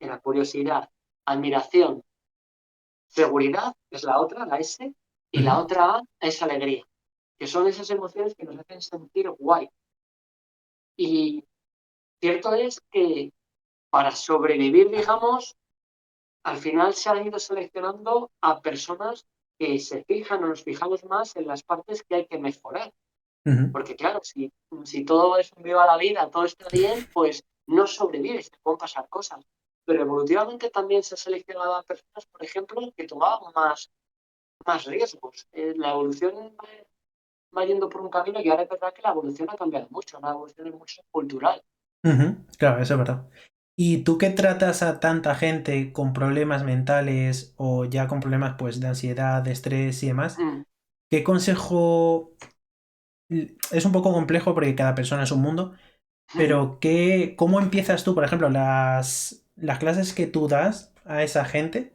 En la curiosidad, admiración, seguridad es la otra, la S, y la ujú, otra A es alegría, que son esas emociones que nos hacen sentir guay. Y cierto es que para sobrevivir, digamos, al final se han ido seleccionando a personas que se fijan o nos fijamos más en las partes que hay que mejorar. ujú. Porque claro, si todo es un viva la vida, todo está bien, pues no sobrevives, te pueden pasar cosas. Pero evolutivamente también se ha seleccionado a personas, por ejemplo, que tomaban más riesgos. La evolución va yendo por un camino y ahora es verdad que la evolución ha cambiado mucho, la evolución es mucho cultural. Ujú, claro, eso es verdad. ¿Y tú que tratas a tanta gente con problemas mentales o ya con problemas pues de ansiedad, de estrés y demás? Mm, ¿Qué consejo? Es un poco complejo porque cada persona es un mundo, mm, pero ¿cómo empiezas tú, por ejemplo, las clases que tú das a esa gente?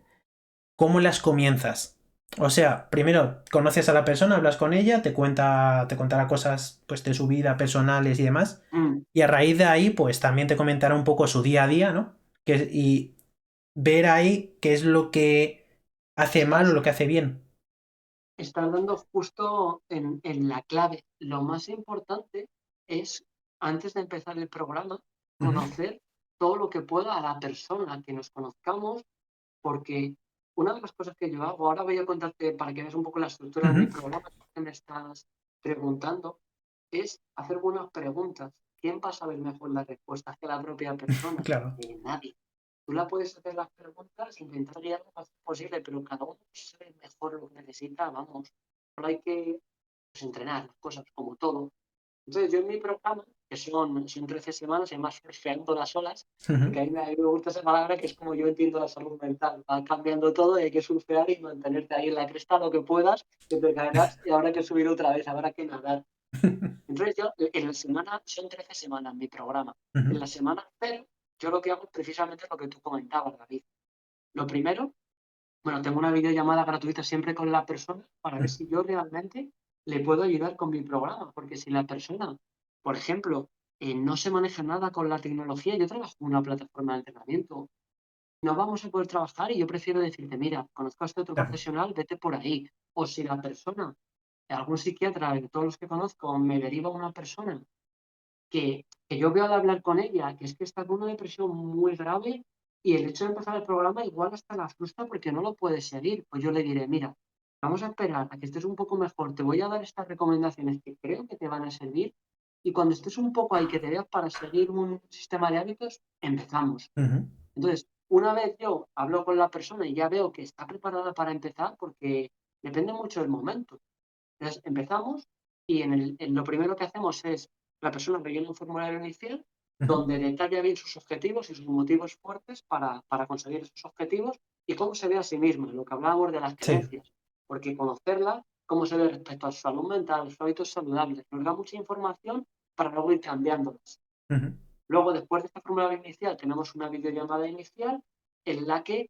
¿Cómo las comienzas? O sea, primero conoces a la persona, hablas con ella, te contará cosas pues de su vida personales y demás. mm. Y a raíz de ahí, pues también te comentará un poco su día a día, ¿no? Y ver ahí qué es lo que hace mal o Estás lo que hace bien. Estás dando justo en la clave. Lo más importante es, antes de empezar el programa, Ujú, conocer todo lo que pueda a la persona, que nos conozcamos, porque una de las cosas que yo hago, ahora voy a contarte para que veas un poco la estructura de mi ujú. programa que me estás preguntando, es hacer buenas preguntas. ¿Quién va a saber mejor las respuestas que la propia persona? Claro. Nadie. Tú la puedes hacer las preguntas, intentar guiar lo más posible, pero cada uno sabe mejor lo que necesita, vamos. Solo hay que pues, entrenar las cosas como todo. Entonces, yo en mi programa, que son 13 semanas, y más surfeando las olas, porque Ujú. a mí me gusta esa palabra, que es como yo entiendo la salud mental. Va cambiando todo y hay que surfear y mantenerte ahí en la cresta lo que puedas, que te caerás y habrá que subir otra vez, habrá que nadar. Entonces yo, en la semana, son 13 semanas mi programa. En Ujú. la semana cero, yo lo que hago precisamente es lo que tú comentabas, David. Lo primero, bueno, tengo una videollamada gratuita siempre con la persona para ver si yo realmente le puedo ayudar con mi programa, porque si la persona, por ejemplo, no se maneja nada con la tecnología, yo trabajo en una plataforma de entrenamiento, no vamos a poder trabajar y yo prefiero decirte, mira, conozco a este otro Claro. profesional, vete por ahí. O si la persona, algún psiquiatra, de todos los que conozco, me deriva a una persona que yo veo al hablar con ella, que es que está con una depresión muy grave y el hecho de empezar el programa igual hasta la frustra porque no lo puede seguir, pues yo le diré, mira, vamos a esperar a que estés un poco mejor, te voy a dar estas recomendaciones que creo que te van a servir y cuando estés un poco ahí que te veas para seguir un sistema de hábitos, empezamos. Ujú. Entonces, una vez yo hablo con la persona y ya veo que está preparada para empezar, porque depende mucho del momento. Entonces, empezamos y lo primero que hacemos es, la persona rellena un formulario inicial Ujú. donde detalla bien sus objetivos y sus motivos fuertes para conseguir esos objetivos y cómo se ve a sí misma, lo que hablábamos de las Sí. creencias, porque conocerla, cómo se ve respecto a su salud mental, sus hábitos saludables, nos da mucha información para luego ir cambiándolas. Ujú. Luego, después de este formulario inicial, tenemos una videollamada inicial en la que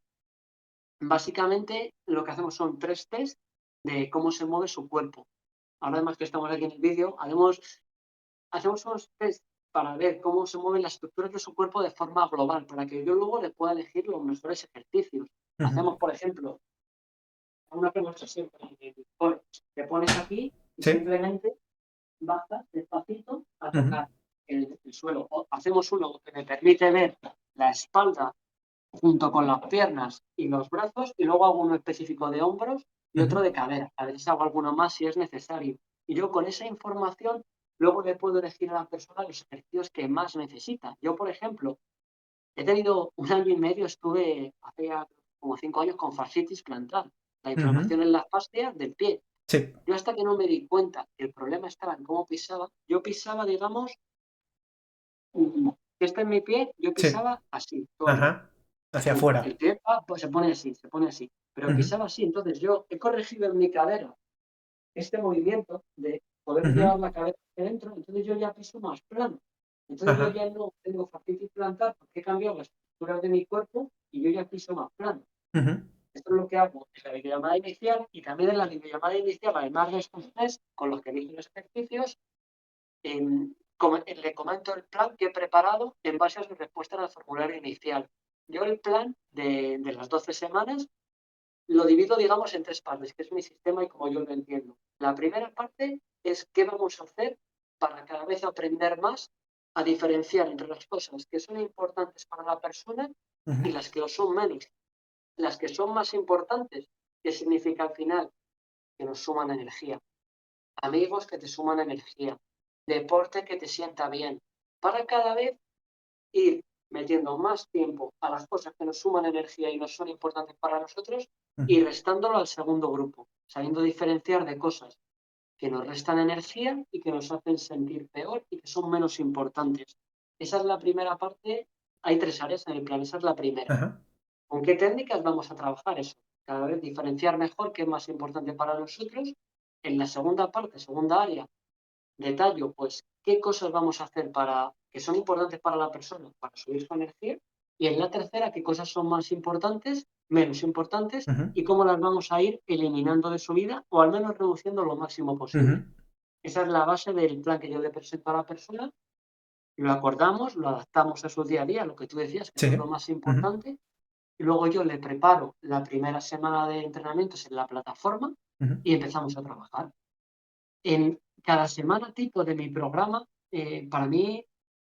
básicamente lo que hacemos son 3 test de cómo se mueve su cuerpo. Ahora además que estamos aquí en el vídeo, hacemos unos test para ver cómo se mueven las estructuras de su cuerpo de forma global, para que yo luego le pueda elegir los mejores ejercicios. Ujú. Hacemos, por ejemplo, una pregunta siempre, te pones aquí y Sí. simplemente bajas despacito a Ujú. tocar el suelo. O hacemos uno que me permite ver la espalda junto con las piernas y los brazos, y luego hago uno específico de hombros y otro Ujú. de cadera. A veces hago alguno más si es necesario. Y yo con esa información luego le puedo elegir a la persona los ejercicios que más necesita. Yo, por ejemplo, he tenido 1 año y medio, estuve hace ya como 5 años con fascitis plantar, la Ujú. inflamación en las fascias del pie. Sí. Yo hasta que no me di cuenta que el problema estaba en cómo pisaba, yo pisaba, digamos, que este en mi pie, yo Sí. pisaba así todo el rato. Ajá. Hacia El afuera. pie pues se pone así, se pone así. Pero Ujú. pisaba así. Entonces yo he corregido en mi cadera este movimiento de poder Ujú. llevar la cadera hacia adentro, entonces yo ya piso más plano. Entonces yo Ajá. ya no tengo fascitis plantar porque he cambiado las estructuras de mi cuerpo y yo ya piso más plano. Ujú. Esto es lo que hago en la videollamada inicial y también en la videollamada inicial, además de estos test con los que elijo los ejercicios, le comento el plan que he preparado en base a su respuesta al formulario inicial. Yo el plan de las 12 semanas lo divido, digamos, en 3 partes, que es mi sistema y como yo lo entiendo. La primera parte es qué vamos a hacer para cada vez aprender más a diferenciar entre las cosas que son importantes para la persona y Ujú. las que lo son menos. Las que son más importantes, ¿qué significa al final? Que nos suman energía. Amigos que te suman energía. Deporte que te sienta bien. Para cada vez ir metiendo más tiempo a las cosas que nos suman energía y nos son importantes para nosotros y Ujú. restándolo al segundo grupo, sabiendo diferenciar de cosas que nos restan energía y que nos hacen sentir peor y que son menos importantes. Esa es la primera parte. Hay 3 áreas en el plan, esa es la primera. Ajá. ¿Con qué técnicas vamos a trabajar eso? Cada vez diferenciar mejor qué es más importante para nosotros. En la segunda parte, segunda área, detallo, pues, qué cosas vamos a hacer que son importantes para la persona, para subir su energía. Y en la tercera, qué cosas son más importantes, menos importantes, Ujú. y cómo las vamos a ir eliminando de su vida o al menos reduciendo lo máximo Ujú. posible. Esa es la base del plan que yo le presento a la persona. Lo acordamos, lo adaptamos a su día a día, lo que tú decías, que Sí. eso es lo más Ujú. importante. Y luego yo le preparo la primera semana de entrenamientos en la plataforma Ujú. y empezamos a trabajar. En cada semana tipo de mi programa, para mí,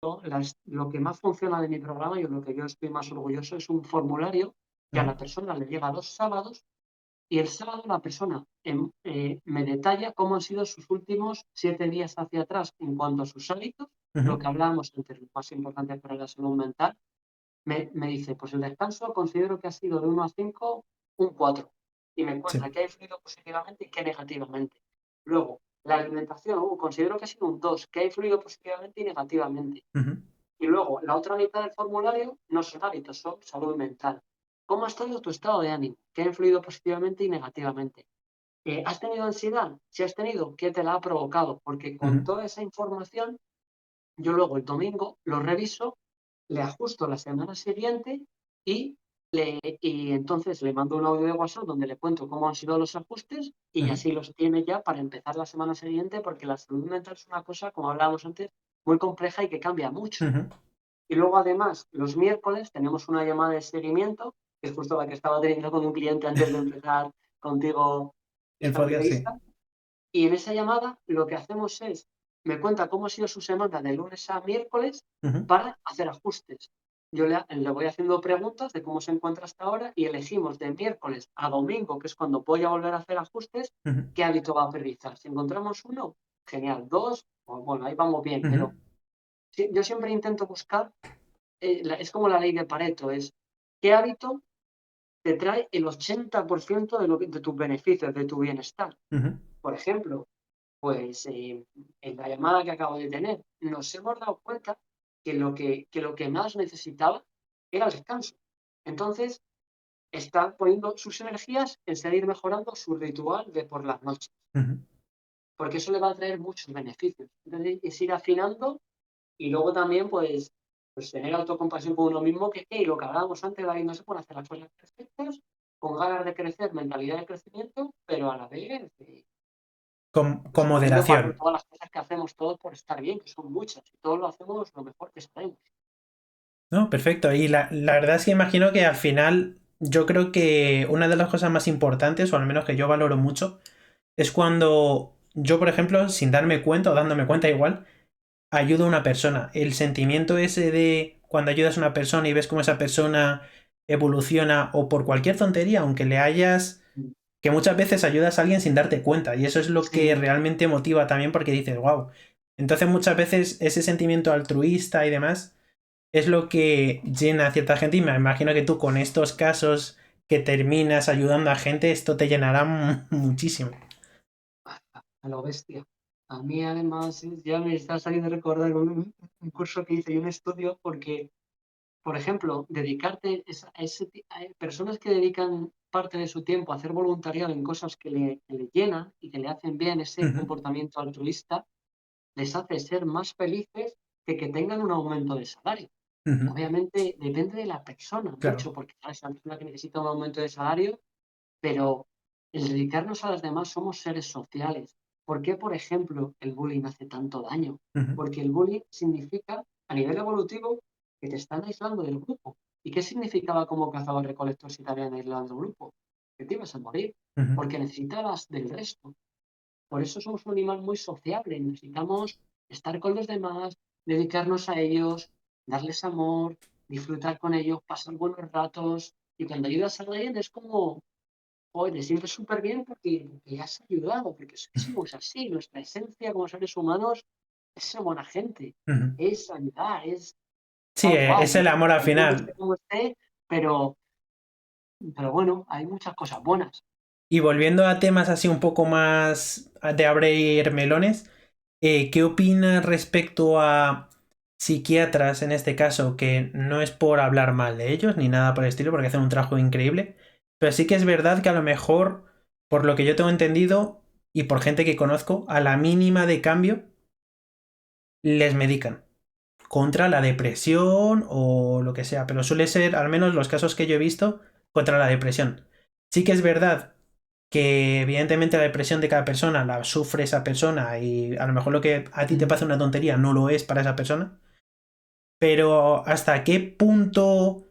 lo que más funciona de mi programa y lo que yo estoy más orgulloso es un formulario que a Ujú. la persona le llega los sábados y el sábado la persona me detalla cómo han sido sus últimos 7 días hacia atrás en cuanto a sus hábitos, lo Ujú. que hablábamos antes, lo más importante para la salud mental. Me dice, pues el descanso considero que ha sido de 1 a 5 un 4 y me Sí. cuenta qué ha influido positivamente y qué negativamente. Luego, La alimentación, considero que ha sido un 2, que ha influido positivamente y negativamente. Ujú, Y luego, la otra mitad del formulario no son hábitos, son salud mental. ¿Cómo ha estado tu estado de ánimo? ¿Qué ha influido positivamente y negativamente? ¿Has tenido ansiedad? Si has tenido, ¿qué te la ha provocado? Porque con ujú, toda esa información, yo luego el domingo lo reviso, le ajusto la semana siguiente y, y entonces le mando un audio de WhatsApp donde le cuento cómo han sido los ajustes y ujú, así los tiene ya para empezar la semana siguiente, porque la salud mental es una cosa, como hablábamos antes, muy compleja y que cambia mucho. ujú. Y luego, además, los miércoles tenemos una llamada de seguimiento, que es justo la que estaba teniendo con un cliente antes de empezar contigo El esta podcast, sí. entrevista. Y en esa llamada lo que hacemos es, me cuenta cómo ha sido su semana de lunes a miércoles Ujú, para hacer ajustes. Yo le voy haciendo preguntas de cómo se encuentra hasta ahora y elegimos de miércoles a domingo, que es cuando voy a volver a hacer ajustes, ujú, qué hábito va a priorizar. Si encontramos uno, genial. Dos, pues bueno, ahí vamos bien. ujú, Pero sí, yo siempre intento buscar, es como la ley de Pareto, es qué hábito te trae el 80% de tus beneficios, de tu bienestar. ujú, Por ejemplo, pues en la llamada que acabo de tener, nos hemos dado cuenta que lo que más necesitaba era el descanso. Entonces, está poniendo sus energías en seguir mejorando su ritual de por las noches, ujú. porque eso le va a traer muchos beneficios. Entonces, es ir afinando y luego también, pues tener autocompasión con uno mismo, que lo que hablábamos antes, David, no se puede hacer las cosas perfectas, con ganas de crecer, mentalidad de crecimiento, pero a la vez Con sabiendo moderación. valorar todas las cosas que hacemos todos por estar bien, que son muchas, y todos lo hacemos lo mejor que sabemos. No, perfecto. Y la verdad es que imagino que al final yo creo que una de las cosas más importantes, o al menos que yo valoro mucho, es cuando yo, por ejemplo, sin darme cuenta o dándome cuenta igual, ayudo a una persona. El sentimiento ese de cuando ayudas a una persona y ves cómo esa persona evoluciona o por cualquier tontería, aunque le hayas... que muchas veces ayudas a alguien sin darte cuenta y eso es lo que Sí, realmente motiva también porque dices, wow. Entonces muchas veces ese sentimiento altruista y demás es lo que llena a cierta gente y me imagino que tú con estos casos que terminas ayudando a gente, esto te llenará muchísimo. a lo bestia. A mí además ya me está saliendo a recordar un curso que hice y un estudio porque, por ejemplo, dedicarte a personas que dedican parte de su tiempo a hacer voluntariado en cosas que le llenan y que le hacen bien ese Ujú, comportamiento altruista, les hace ser más felices que tengan un aumento de salario. ujú, Obviamente depende de la persona claro. mucho, porque es una persona que necesita un aumento de salario, pero el dedicarnos a las demás somos seres sociales. ¿Por qué, por ejemplo, el bullying hace tanto daño? Ujú, Porque el bullying significa, a nivel evolutivo, que te están aislando del grupo. ¿Y qué significaba como cazador-recolector si te habían aislado del grupo? Que te ibas a morir, ujú, porque necesitabas del resto. Por eso somos un animal muy sociable. Necesitamos estar con los demás, dedicarnos a ellos, darles amor, disfrutar con ellos, pasar buenos ratos. Y cuando ayudas a alguien es como, oye, te sientes súper bien porque has ayudado, porque somos así. Nuestra esencia como seres humanos es ser buena gente, ujú. es ayudar, es Sí, estar es guay. el amor al El mundo final. esté como esté, pero, pero bueno, hay muchas cosas buenas. Y volviendo a temas así un poco más de abrir melones, ¿qué opinas respecto a psiquiatras en este caso? Que no es por hablar mal de ellos ni nada por el estilo, porque hacen un trabajo increíble, pero sí que es verdad que a lo mejor, por lo que yo tengo entendido y por gente que conozco, a la mínima de cambio les medican contra la depresión o lo que sea, pero suele ser, al menos los casos que yo he visto, contra la depresión. Sí que es verdad que evidentemente la depresión de cada persona la sufre esa persona y a lo mejor lo que a ti te Mm. parece una tontería no lo es para esa persona, pero ¿hasta qué punto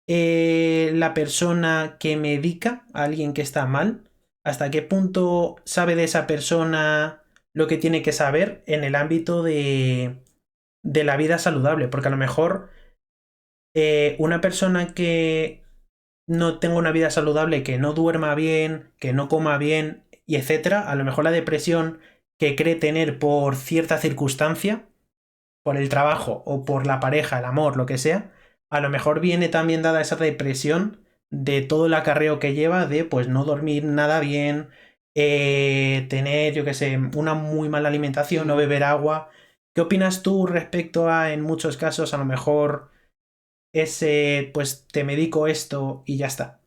la persona que medica a alguien que está mal, hasta qué punto sabe de esa persona lo que tiene que saber en el ámbito de la vida saludable? Porque a lo mejor una persona que no tenga una vida saludable, que no duerma bien, que no coma bien y etcétera, a lo mejor la depresión que cree tener por cierta circunstancia, por el trabajo o por la pareja, el amor, lo que sea, a lo mejor viene también dada esa depresión de todo el acarreo que lleva de pues no dormir nada bien, tener, yo qué sé, una muy mala alimentación, no Sí, beber agua. ¿Qué opinas tú respecto a, en muchos casos, a lo mejor ese, pues te medico esto y ya está?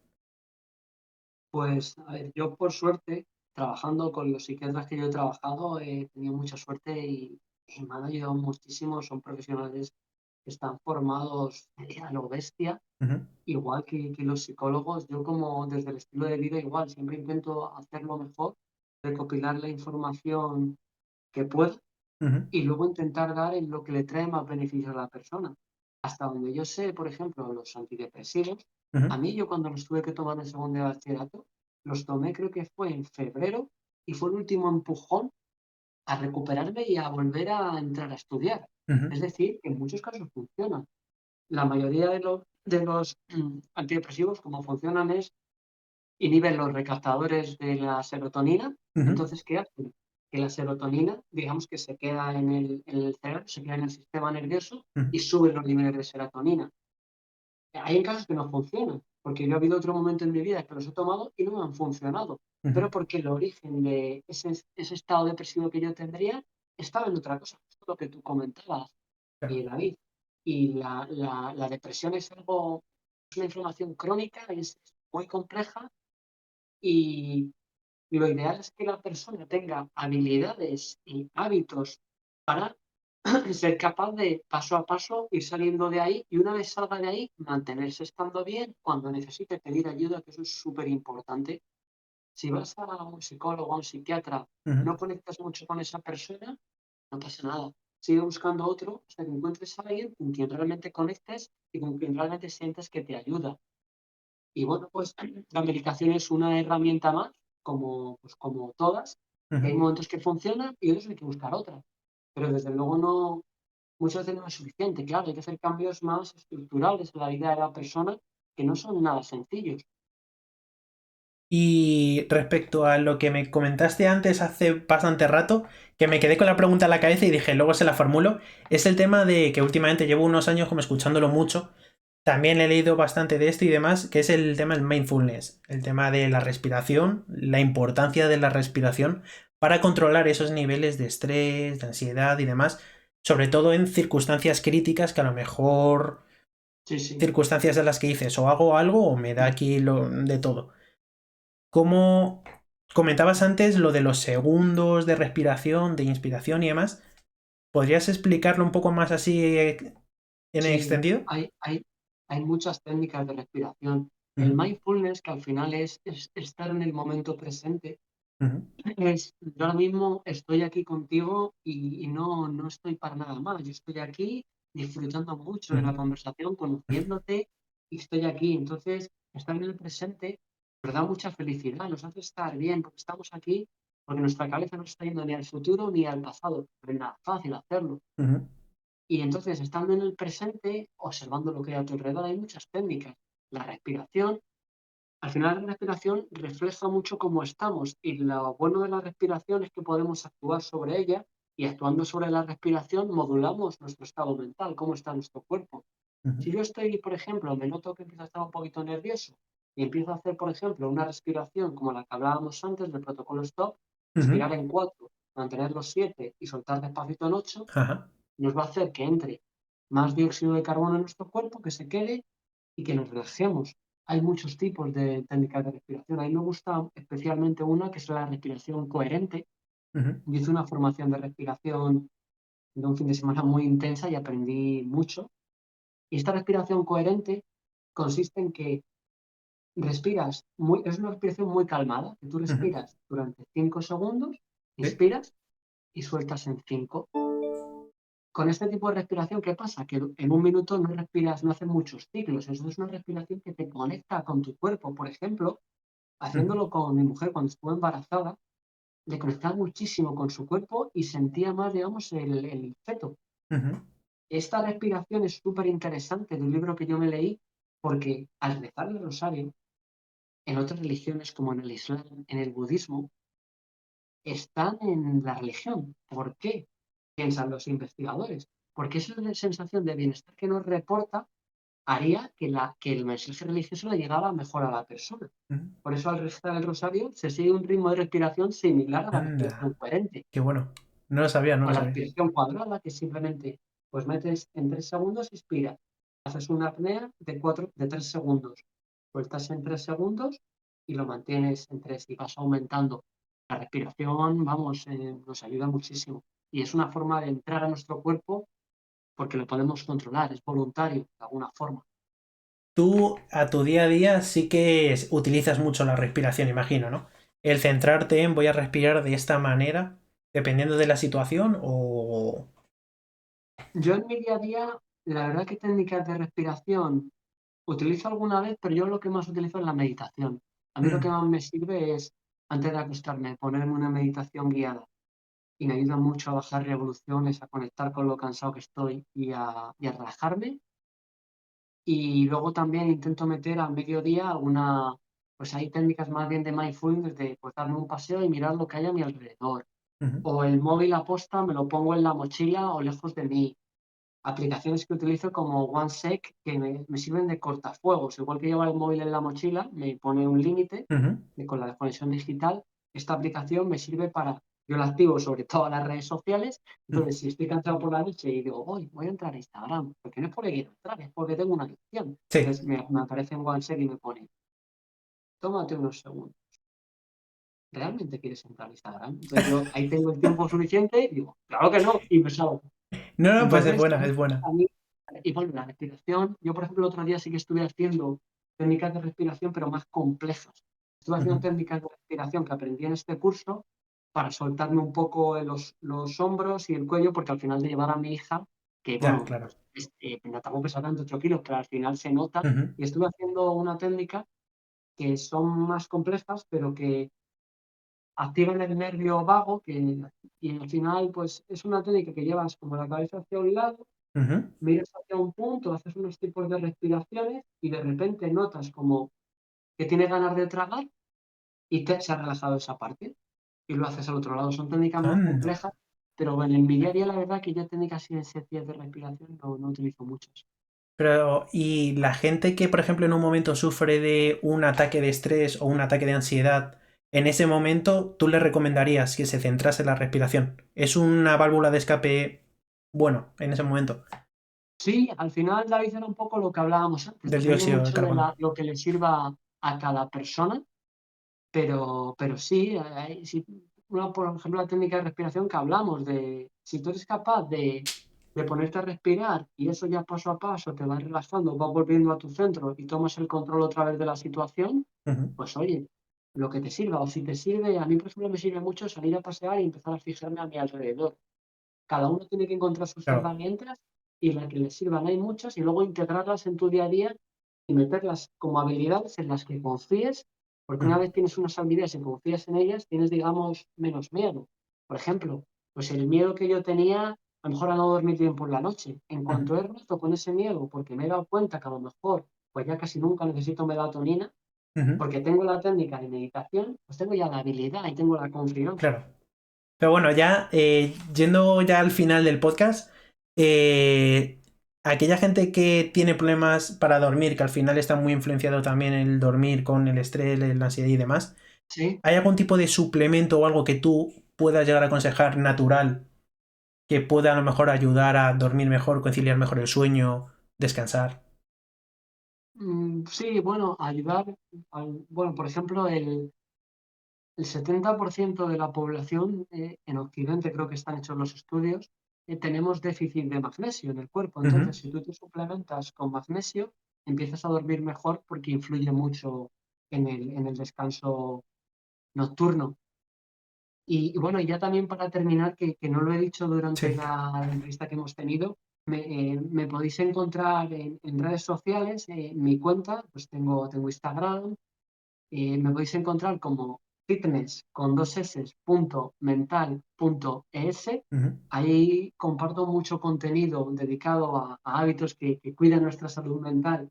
pues a ver, yo por suerte, trabajando con los psiquiatras que yo he trabajado, he tenido mucha suerte y me han ayudado muchísimo. Son profesionales que están formados a lo bestia, Ujú, igual que los psicólogos. Yo como desde el estilo de vida igual, siempre intento hacerlo mejor, recopilar la información que puedo ujú, y luego intentar dar en lo que le trae más beneficio a la persona. Hasta donde yo sé, por ejemplo, los antidepresivos, ujú, a mí yo cuando los tuve que tomar en segundo de bachillerato, los tomé creo que fue en febrero y fue el último empujón a recuperarme y a volver a entrar a estudiar. ujú, Es decir, que en muchos casos funcionan. La mayoría de los antidepresivos, como funcionan es inhiben los recaptadores de la serotonina. ujú, Entonces, ¿qué hacen? Que la serotonina, digamos que se queda en el cerebro, se queda en el sistema nervioso ujú, y sube los niveles de serotonina. Hay casos que no funcionan, porque yo ha habido otro momento en mi vida que los he tomado y no me han funcionado, ujú. pero porque el origen de ese estado depresivo que yo tendría estaba en otra cosa, esto es lo que tú comentabas, Claro. David. Y la depresión es algo, es una inflamación crónica, es muy compleja y lo ideal es que la persona tenga habilidades y hábitos para ser capaz de paso a paso ir saliendo de ahí y una vez salga de ahí, mantenerse estando bien cuando necesite pedir ayuda, que eso es súper importante. Si vas a un psicólogo, a un psiquiatra, Ujú. no conectas mucho con esa persona, no pasa nada. Sigue buscando otro hasta que encuentres a alguien con quien realmente conectes y con quien realmente sientes que te ayuda. Y bueno, pues la medicación es una herramienta más, como todas, que hay Ujú. momentos que funcionan y otros hay que buscar otra. Pero desde luego no, muchas veces no es suficiente, claro, hay que hacer cambios más estructurales en la vida de la persona que no son nada sencillos. Y respecto a lo que me comentaste antes hace bastante rato, que me quedé con la pregunta en la cabeza y dije, luego se la formulo, es el tema de que últimamente llevo unos años como escuchándolo mucho. También he leído bastante de esto y demás, que es el tema del mindfulness, el tema de la respiración, la importancia de la respiración para controlar esos niveles de estrés, de ansiedad y demás, sobre todo en circunstancias críticas que a lo mejor Sí, sí. circunstancias en las que dices o hago algo o me da aquí lo de todo. Como comentabas antes lo de los segundos de respiración, de inspiración y demás, ¿podrías explicarlo un poco más así en Sí, extendido? hay muchas técnicas de respiración. El Ujú, mindfulness, que al final es estar en el momento presente, ujú, yo ahora mismo estoy aquí contigo y no estoy para nada más. Yo estoy aquí disfrutando mucho de ujú, la conversación, conociéndote y estoy aquí. Entonces, estar en el presente nos da mucha felicidad, nos hace estar bien, porque estamos aquí, porque nuestra cabeza no está yendo ni al futuro ni al pasado, pero es nada fácil hacerlo. ujú, Y entonces, estando en el presente, observando lo que hay a tu alrededor, hay muchas técnicas. La respiración, al final la respiración refleja mucho cómo estamos y lo bueno de la respiración es que podemos actuar sobre ella y actuando sobre la respiración modulamos nuestro estado mental, cómo está nuestro cuerpo. ujú, Si yo estoy, por ejemplo, me noto que empiezo a estar un poquito nervioso y empiezo a hacer, por ejemplo, una respiración como la que hablábamos antes del protocolo STOP, ujú, respirar en 4, mantener los 7 y soltar despacito en 8, ajá, nos va a hacer que entre más dióxido de carbono en nuestro cuerpo, que se quede y que nos relajemos. Hay muchos tipos de técnicas de respiración. A mí me gusta especialmente una que es la respiración coherente. ujú, Yo hice una formación de respiración de un fin de semana muy intensa y aprendí mucho. Y esta respiración coherente consiste en que es una respiración muy calmada, que tú ujú, respiras durante 5 segundos, sí, inspiras y sueltas en 5. Con este tipo de respiración, ¿qué pasa? Que en un minuto no respiras, no haces muchos ciclos. Eso es una respiración que te conecta con tu cuerpo. Por ejemplo, ujú, haciéndolo con mi mujer cuando estuvo embarazada, le conectaba muchísimo con su cuerpo y sentía más, digamos, el feto. ujú, Esta respiración es súper interesante de un libro que yo me leí porque al rezar el rosario, en otras religiones como en el Islam, en el budismo, están en la religión. ¿Por qué? Piensan los investigadores. Porque es una sensación de bienestar que nos reporta haría que el mensaje religioso le llegara mejor a la persona. Ujú. Por eso al rezar el rosario se sigue un ritmo de respiración similar a la respiración Anda, coherente. qué bueno. No lo sabía, no O lo la sabía. respiración cuadrada, que simplemente pues metes en 3 segundos, expira. Haces una apnea de 3 segundos. Sueltas en 3 segundos y lo mantienes en 3 y vas aumentando. La respiración, vamos, nos ayuda muchísimo. Y es una forma de entrar a nuestro cuerpo porque lo podemos controlar, es voluntario de alguna forma. Tú a tu día a día sí que utilizas mucho la respiración, imagino, ¿no? El centrarte en voy a respirar de esta manera, dependiendo de la situación o... Yo en mi día a día, la verdad que técnicas de respiración utilizo alguna vez, pero yo lo que más utilizo es la meditación. A mí lo que Mm, más me sirve es, antes de acostarme, ponerme una meditación guiada y me ayuda mucho a bajar revoluciones, a conectar con lo cansado que estoy y a relajarme. Y luego también intento meter al mediodía pues hay técnicas más bien de mindfulness, de pues darme un paseo y mirar lo que hay a mi alrededor. ujú, O el móvil aposta, me lo pongo en la mochila o lejos de mí. Aplicaciones que utilizo como OneSec que me sirven de cortafuegos. Igual que llevar el móvil en la mochila, me pone un límite ujú, con la desconexión digital. Esta aplicación me sirve yo la activo sobre todo en las redes sociales. ujú. Entonces, si estoy cansado por la noche y digo, voy a entrar a Instagram, porque no es porque quiero entrar, es porque tengo una adicción. Sí, Entonces, me aparece en OneSec y me pone, tómate unos segundos. ¿Realmente quieres entrar a Instagram? Entonces, yo ahí tengo el tiempo suficiente y digo, claro que no, y me salgo. no, no, pues es Entonces, buena, es buena. a mí, y bueno, la respiración, yo por ejemplo el otro día sí que estuve haciendo técnicas de respiración, pero más complejas. Estuve haciendo Ujú. técnicas de respiración que aprendí en este curso para soltarme un poco los hombros y el cuello, porque al final de llevar a mi hija, que Ya, bueno, claro. pues, no tampoco pesa tanto 8 kilos, pero al final se nota, Ujú, y estuve haciendo una técnica que son más complejas, pero que activan el nervio vago, y al final pues es una técnica que llevas como la cabeza hacia un lado, ujú. miras hacia un punto, haces unos tipos de respiraciones y de repente notas como que tienes ganas de tragar y se ha relajado esa parte y lo haces al otro lado. Son técnicas más Anda. complejas, pero bueno, en mi día a día la verdad que yo técnicas así sencillas de respiración no utilizo muchas. Pero, ¿y la gente que, por ejemplo, en un momento sufre de un ataque de estrés o un ataque de ansiedad, en ese momento tú le recomendarías que se centrase en la respiración? ¿Es una válvula de escape bueno en ese momento Sí, al final, David, era un poco lo que hablábamos antes. del Depende dióxido de mucho de carbono? lo que le sirva a cada persona, pero sí, sí, por ejemplo, la técnica de respiración que hablamos, si tú eres capaz de ponerte a respirar y eso ya paso a paso te va relajando, vas volviendo a tu centro y tomas el control otra vez de la situación, Ujú, pues oye, lo que te sirva. O si te sirve, a mí por ejemplo me sirve mucho salir a pasear y empezar a fijarme a mi alrededor. Cada uno tiene que encontrar sus claro. herramientas y las que les sirvan. Hay muchas y luego integrarlas en tu día a día y meterlas como habilidades en las que confíes, porque una Ujú, vez tienes unas habilidades y confías en ellas, tienes, digamos, menos miedo. Por ejemplo, pues el miedo que yo tenía, a lo mejor a no dormir bien por la noche. En ujú, cuanto he roto con ese miedo, porque me he dado cuenta que a lo mejor, pues ya casi nunca necesito melatonina, ujú, porque tengo la técnica de meditación, pues tengo ya la habilidad y tengo la confianza. claro. Pero bueno, ya yendo ya al final del podcast, eh, aquella gente que tiene problemas para dormir, que al final está muy influenciado también el dormir con el estrés, la ansiedad y demás, Sí. ¿hay algún tipo de suplemento o algo que tú puedas llegar a aconsejar natural que pueda a lo mejor ayudar a dormir mejor, conciliar mejor el sueño, descansar? Sí, bueno, ayudar, bueno, por ejemplo, el 70% de la población en Occidente, creo que están hechos los estudios, tenemos déficit de magnesio en el cuerpo. Ujú, Entonces, si tú te suplementas con magnesio, empiezas a dormir mejor porque influye mucho en el descanso nocturno. Y bueno, ya también para terminar, que no lo he dicho durante sí. la entrevista que hemos tenido, me podéis encontrar en redes sociales, mi cuenta, pues tengo Instagram, me podéis encontrar como fitness con dos s punto mental punto es. Ujú, Ahí comparto mucho contenido dedicado a hábitos que cuidan nuestra salud mental.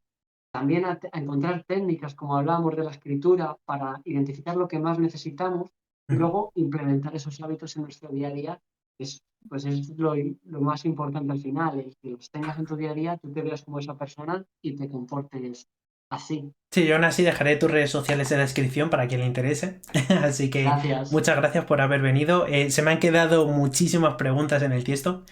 También a encontrar técnicas, como hablábamos de la escritura, para identificar lo que más necesitamos y ujú. luego implementar esos hábitos en nuestro día a día Es, pues es lo más importante al final, el que los tengas en tu día a día, tú te veas como esa persona y te comportes así. Sí, yo aún así dejaré tus redes sociales en la descripción para quien le interese. Así que Gracias. muchas gracias por haber venido. Se me han quedado muchísimas preguntas en el tiesto.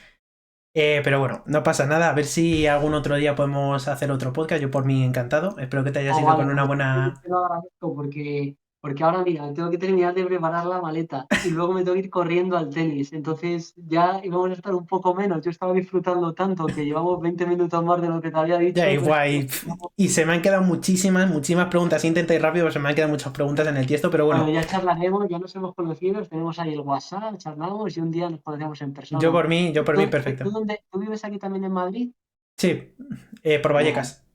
Pero bueno, no pasa nada. A ver si algún otro día podemos hacer otro podcast. Yo por mí encantado. Espero que te hayas Oh, ido vale, con una pues buena... te lo agradezco porque ahora mira, tengo que terminar de preparar la maleta y luego me tengo que ir corriendo al tenis. Entonces ya íbamos a estar un poco menos. Yo estaba disfrutando tanto que llevamos 20 minutos más de lo que te había Ya, dicho. Entonces, igual. Y se me han quedado muchísimas preguntas. Intenta ir rápido, pero se me han quedado muchas preguntas en el tiesto. Pero bueno, bueno, ya charlaremos, ya nos hemos conocido, tenemos ahí el WhatsApp, charlamos y un día nos conocemos en persona. yo por mí, perfecto. ¿Tú vives aquí también en Madrid? Sí, por Ya, Vallecas.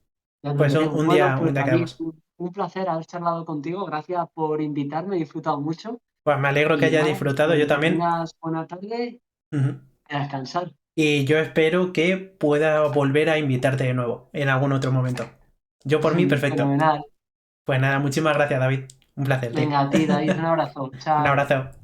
ya nos Pues veremos. Bueno, un pues día David, quedamos. un placer haber charlado contigo. Gracias por invitarme, he disfrutado mucho. Pues me alegro que Y hayas nada, disfrutado, yo que también. tengas buena tarde Ujú. y a descansar. Y yo espero que pueda volver a invitarte de nuevo en algún otro momento. Yo por mí, perfecto. Fenomenal. Pues nada, muchísimas gracias, David. Un placer, tío. Venga, a ti, David, un abrazo. Un Chao. abrazo.